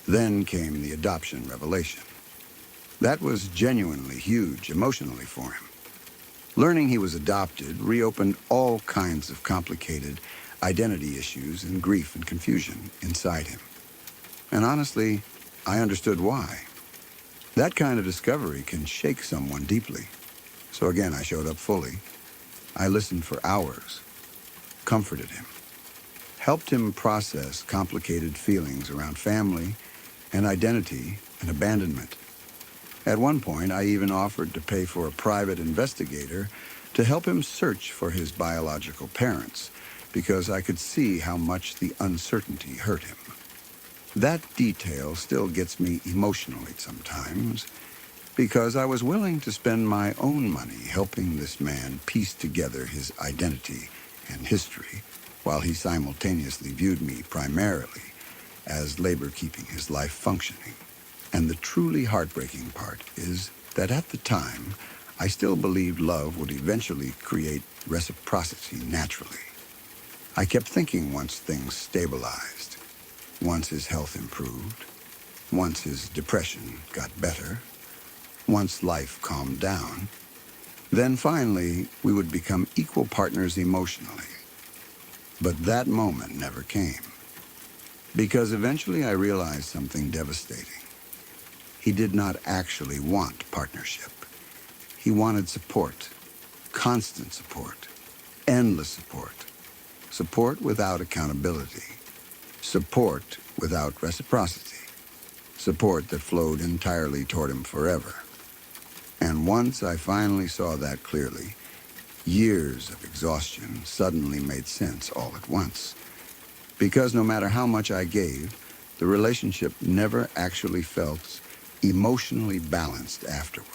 Then came the adoption revelation. That was genuinely huge emotionally for him. Learning he was adopted reopened all kinds of complicated identity issues and grief and confusion inside him. And honestly, I understood why. That kind of discovery can shake someone deeply. So again, I showed up fully. I listened for hours, comforted him, helped him process complicated feelings around family and identity and abandonment. At one point, I even offered to pay for a private investigator to help him search for his biological parents, because I could see how much the uncertainty hurt him. That detail still gets me emotionally sometimes, because I was willing to spend my own money helping this man piece together his identity and history, while he simultaneously viewed me primarily as labor keeping his life functioning. And the truly heartbreaking part is that at the time, I still believed love would eventually create reciprocity naturally. I kept thinking once things stabilized, once his health improved, once his depression got better, once life calmed down, then finally we would become equal partners emotionally. But that moment never came, because eventually I realized something devastating. He did not actually want partnership. He wanted support, constant support, endless support, support without accountability, support without reciprocity, support that flowed entirely toward him forever. And once I finally saw that clearly, years of exhaustion suddenly made sense all at once. Because no matter how much I gave, the relationship never actually felt emotionally balanced afterward.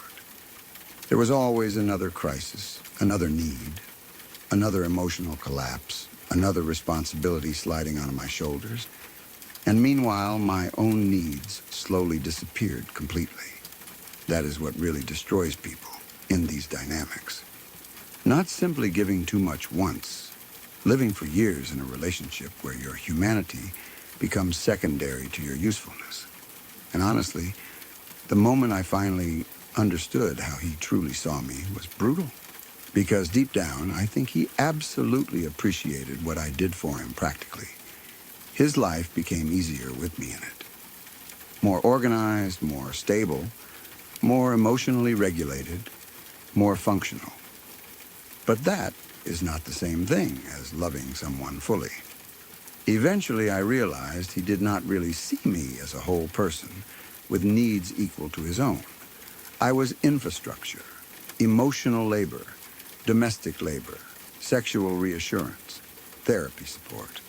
There was always another crisis, another need, another emotional collapse, another responsibility sliding onto my shoulders. And meanwhile, my own needs slowly disappeared completely. That is what really destroys people in these dynamics. Not simply giving too much once, living for years in a relationship where your humanity becomes secondary to your usefulness. And honestly, the moment I finally understood how he truly saw me was brutal. Because deep down, I think he absolutely appreciated what I did for him practically. His life became easier with me in it. More organized, more stable, more emotionally regulated, more functional. But that is not the same thing as loving someone fully. Eventually, I realized he did not really see me as a whole person with needs equal to his own. I was infrastructure, emotional labor, domestic labor, sexual reassurance, therapy support,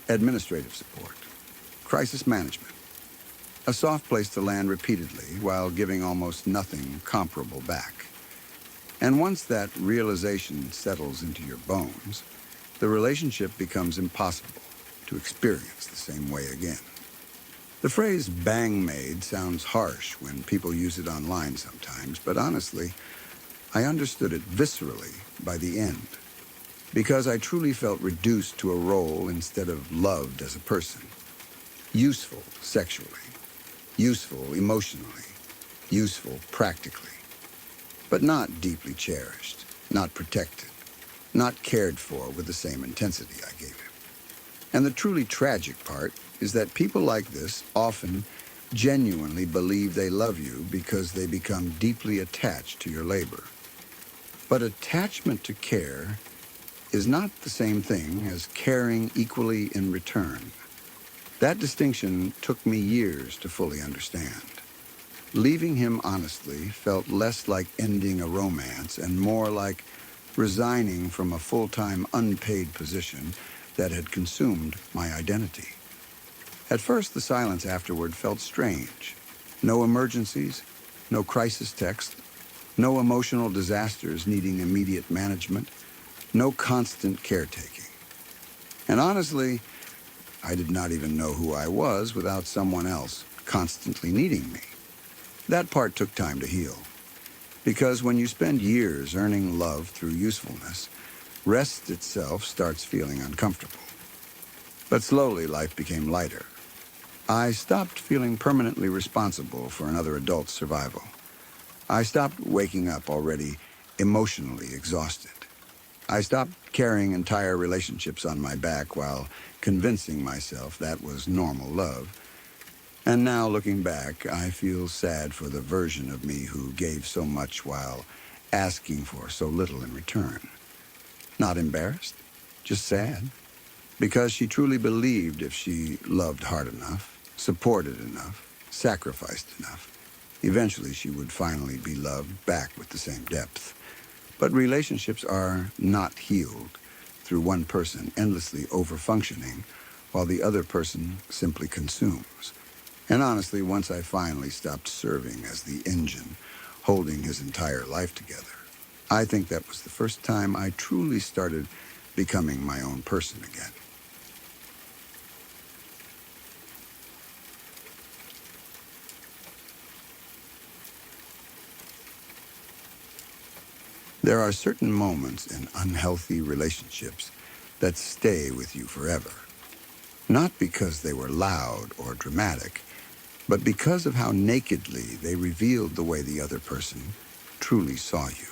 administrative support, crisis management. A soft place to land repeatedly while giving almost nothing comparable back. And once that realization settles into your bones, the relationship becomes impossible to experience the same way again. The phrase bang maid sounds harsh when people use it online sometimes, but honestly, I understood it viscerally by the end, because I truly felt reduced to a role instead of loved as a person. Useful sexually, useful emotionally, useful practically, but not deeply cherished, not protected, not cared for with the same intensity I gave him. And the truly tragic part is that people like this often genuinely believe they love you because they become deeply attached to your labor. But attachment to care is not the same thing as caring equally in return. That distinction took me years to fully understand. Leaving him honestly felt less like ending a romance and more like resigning from a full-time unpaid position that had consumed my identity. At first, the silence afterward felt strange. No emergencies, no crisis text, no emotional disasters needing immediate management, no constant caretaking. And honestly, I did not even know who I was without someone else constantly needing me. That part took time to heal, because when you spend years earning love through usefulness, rest itself starts feeling uncomfortable. But slowly, life became lighter. I stopped feeling permanently responsible for another adult's survival. I stopped waking up already emotionally exhausted. I stopped carrying entire relationships on my back while convincing myself that was normal love. And now, looking back, I feel sad for the version of me who gave so much while asking for so little in return. Not embarrassed, just sad. Because she truly believed if she loved hard enough, supported enough, sacrificed enough, eventually she would finally be loved back with the same depth. But relationships are not healed through one person endlessly overfunctioning while the other person simply consumes. And honestly, once I finally stopped serving as the engine holding his entire life together, I think that was the first time I truly started becoming my own person again. There are certain moments in unhealthy relationships that stay with you forever. Not because they were loud or dramatic, but because of how nakedly they revealed the way the other person truly saw you.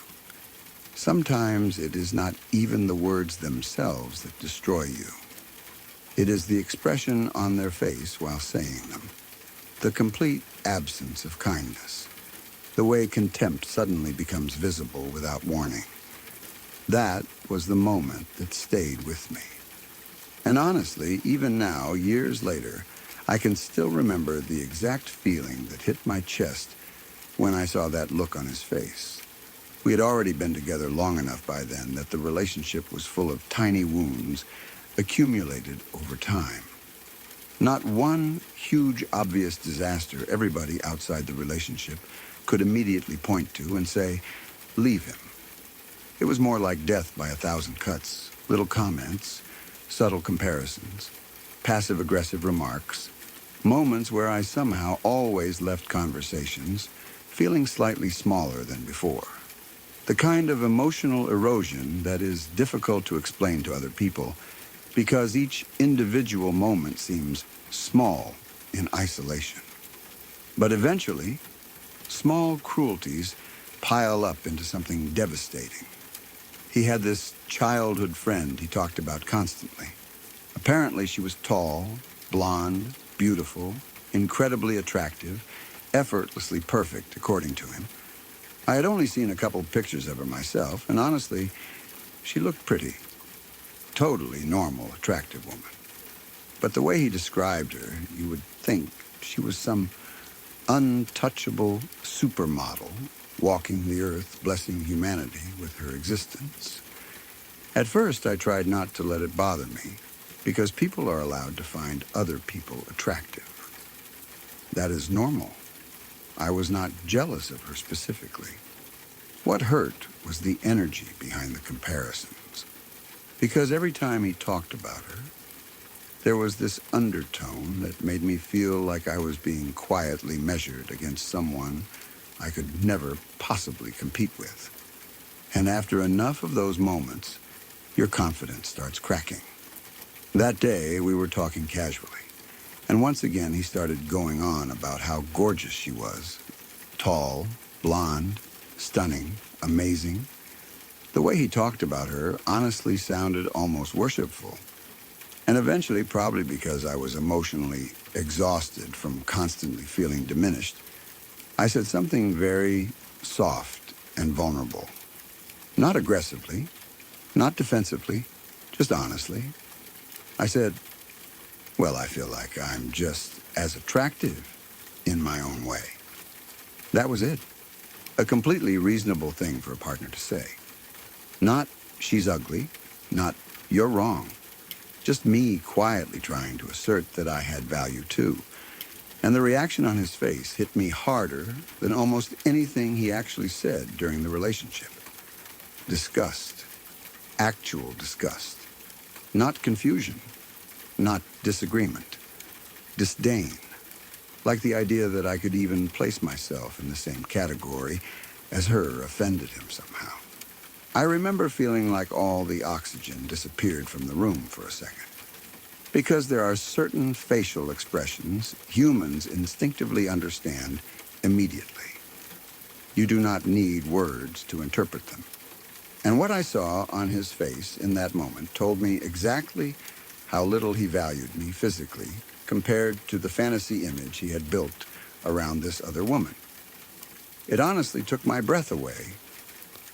Sometimes it is not even the words themselves that destroy you. It is the expression on their face while saying them. The complete absence of kindness. The way contempt suddenly becomes visible without warning. That was the moment that stayed with me. And honestly, even now, years later, I can still remember the exact feeling that hit my chest when I saw that look on his face. We had already been together long enough by then that the relationship was full of tiny wounds accumulated over time. Not one huge, obvious disaster everybody outside the relationship could immediately point to and say, leave him. It was more like death by 1,000 cuts, little comments, subtle comparisons, passive-aggressive remarks, moments where I somehow always left conversations feeling slightly smaller than before. The kind of emotional erosion that is difficult to explain to other people because each individual moment seems small in isolation. But eventually, small cruelties pile up into something devastating. He had this childhood friend he talked about constantly. Apparently she was tall, blonde, beautiful, incredibly attractive, effortlessly perfect, according to him. I had only seen a couple pictures of her myself, and honestly, she looked pretty. Totally normal, attractive woman. But the way he described her, you would think she was some untouchable supermodel walking the earth, blessing humanity with her existence. At first, I tried not to let it bother me, because people are allowed to find other people attractive. That is normal. I was not jealous of her specifically. What hurt was the energy behind the comparisons. Because every time he talked about her, there was this undertone that made me feel like I was being quietly measured against someone I could never possibly compete with. And after enough of those moments, your confidence starts cracking. That day, we were talking casually, and once again he started going on about how gorgeous she was. Tall, blonde, stunning, amazing. The way he talked about her honestly sounded almost worshipful. And eventually, probably because I was emotionally exhausted from constantly feeling diminished, I said something very soft and vulnerable. Not aggressively, not defensively, just honestly. I said, well, I feel like I'm just as attractive in my own way. That was it. A completely reasonable thing for a partner to say. Not, she's ugly, not, you're wrong. Just me quietly trying to assert that I had value too. And the reaction on his face hit me harder than almost anything he actually said during the relationship. Disgust. Actual disgust. Not confusion. Not disagreement. Disdain. like the idea that I could even place myself in the same category as her offended him somehow. I remember feeling like all the oxygen disappeared from the room for a second. Because there are certain facial expressions humans instinctively understand immediately. You do not need words to interpret them. And what I saw on his face in that moment told me exactly how little he valued me physically compared to the fantasy image he had built around this other woman. It honestly took my breath away.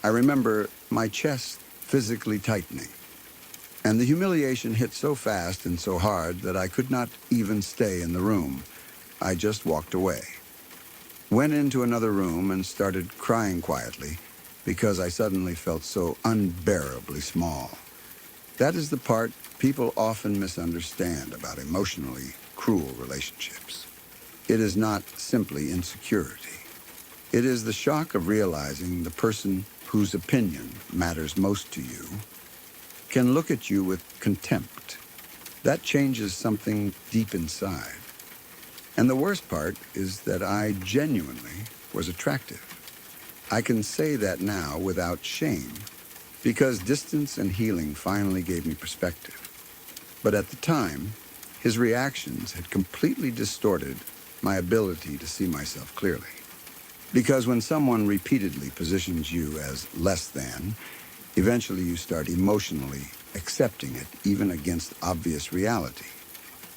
I remember my chest physically tightening, and the humiliation hit so fast and so hard that I could not even stay in the room. I just walked away. Went into another room and started crying quietly because I suddenly felt so unbearably small. That is the part people often misunderstand about emotionally cruel relationships. It is not simply insecurity. It is the shock of realizing the person whose opinion matters most to you can look at you with contempt. That changes something deep inside. And the worst part is that I genuinely was attractive. I can say that now without shame, because distance and healing finally gave me perspective. But at the time, his reactions had completely distorted my ability to see myself clearly. Because when someone repeatedly positions you as less than, eventually you start emotionally accepting it, even against obvious reality.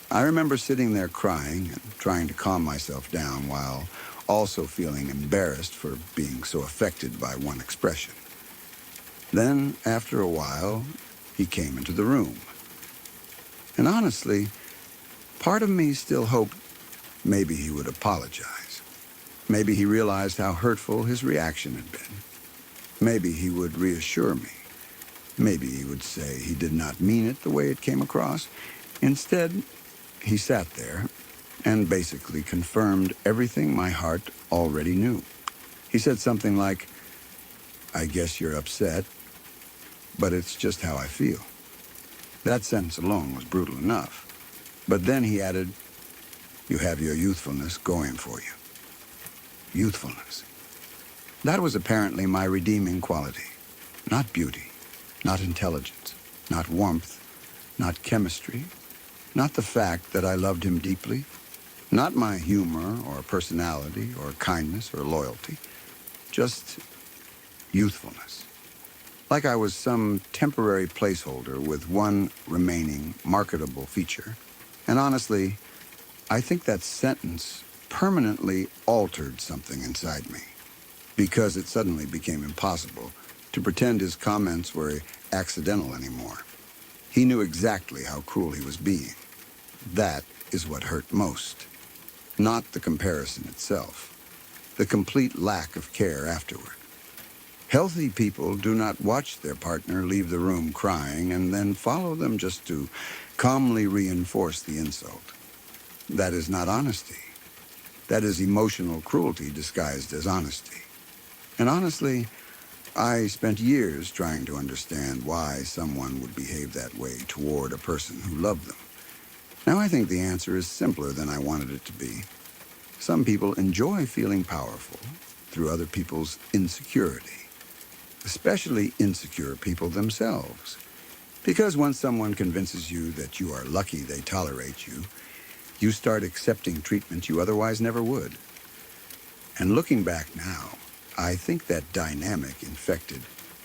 I remember sitting there crying and trying to calm myself down while also feeling embarrassed for being so affected by one expression. Then, after a while, he came into the room. And honestly, part of me still hoped maybe he would apologize. Maybe he realized how hurtful his reaction had been. Maybe he would reassure me. Maybe he would say he did not mean it the way it came across. Instead, he sat there and basically confirmed everything my heart already knew. He said something like, "I guess you're upset, but it's just how I feel." That sentence alone was brutal enough. But then he added, "You have your youthfulness going for you." Youthfulness. That was apparently my redeeming quality. Not beauty, not intelligence, not warmth, not chemistry, not the fact that I loved him deeply, not my humor or personality or kindness or loyalty, just youthfulness. Like I was some temporary placeholder with one remaining marketable feature. And honestly, I think that sentence permanently altered something inside me, because it suddenly became impossible to pretend his comments were accidental anymore. He knew exactly how cruel he was being. That is what hurt most. Not the comparison itself, the complete lack of care afterward. Healthy people do not watch their partner leave the room crying and then follow them just to calmly reinforce the insult. That is not honesty. That is emotional cruelty disguised as honesty. And honestly, I spent years trying to understand why someone would behave that way toward a person who loved them. Now I think the answer is simpler than I wanted it to be. Some people enjoy feeling powerful through other people's insecurity, especially insecure people themselves. Because once someone convinces you that you are lucky they tolerate you, you start accepting treatment you otherwise never would. And looking back now, I think that dynamic infected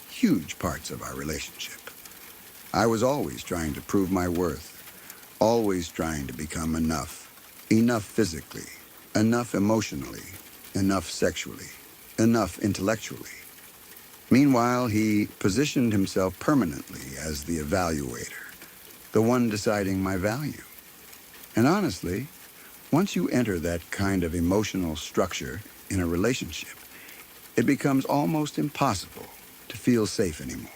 huge parts of our relationship. I was always trying to prove my worth, always trying to become enough. Enough physically, enough emotionally, enough sexually, enough intellectually. Meanwhile, he positioned himself permanently as the evaluator, the one deciding my value. And honestly, once you enter that kind of emotional structure in a relationship, it becomes almost impossible to feel safe anymore,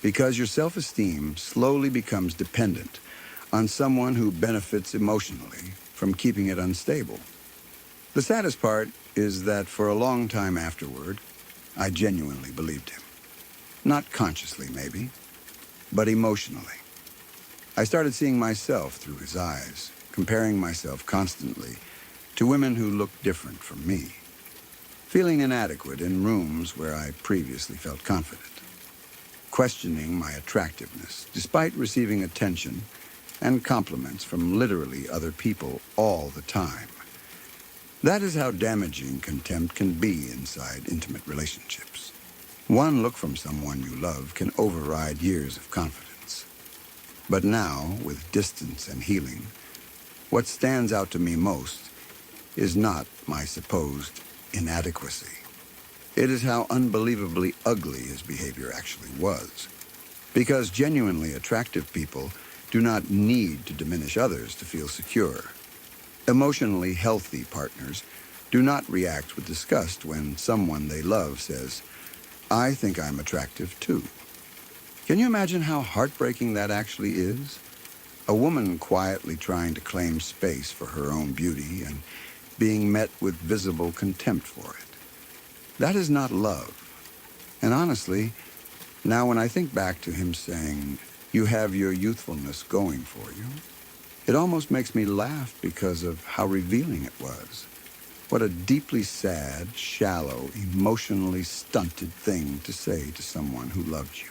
because your self-esteem slowly becomes dependent on someone who benefits emotionally from keeping it unstable. The saddest part is that for a long time afterward, I genuinely believed him. Not consciously, maybe, but emotionally. I started seeing myself through his eyes, comparing myself constantly to women who looked different from me, feeling inadequate in rooms where I previously felt confident, questioning my attractiveness despite receiving attention and compliments from literally other people all the time. That is how damaging contempt can be inside intimate relationships. One look from someone you love can override years of confidence. But now, with distance and healing, what stands out to me most is not my supposed inadequacy. It is how unbelievably ugly his behavior actually was. Because genuinely attractive people do not need to diminish others to feel secure. Emotionally healthy partners do not react with disgust when someone they love says, "I think I'm attractive too." Can you imagine how heartbreaking that actually is? A woman quietly trying to claim space for her own beauty and being met with visible contempt for it. That is not love. And honestly, now when I think back to him saying, "You have your youthfulness going for you," it almost makes me laugh because of how revealing it was. What a deeply sad, shallow, emotionally stunted thing to say to someone who loved you.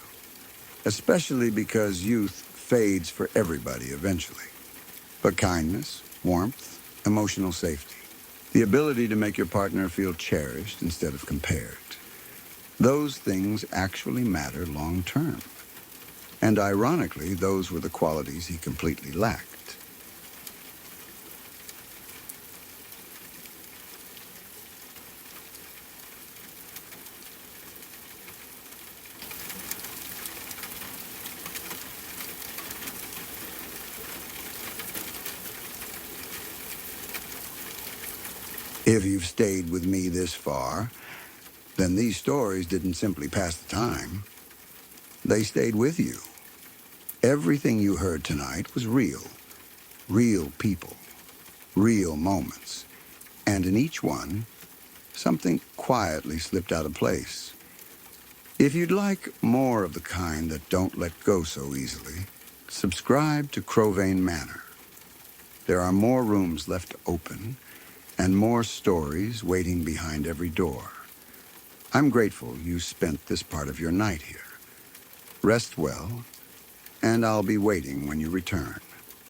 Especially because youth fades for everybody eventually. But kindness, warmth, emotional safety, the ability to make your partner feel cherished instead of compared, those things actually matter long term. And ironically, those were the qualities he completely lacked. If you've stayed with me this far, then these stories didn't simply pass the time. They stayed with you. Everything you heard tonight was real. Real people. Real moments. And in each one, something quietly slipped out of place. If you'd like more of the kind that don't let go so easily, subscribe to Crowvane Manor. There are more rooms left open and more stories waiting behind every door. I'm grateful you spent this part of your night here. Rest well, and I'll be waiting when you return.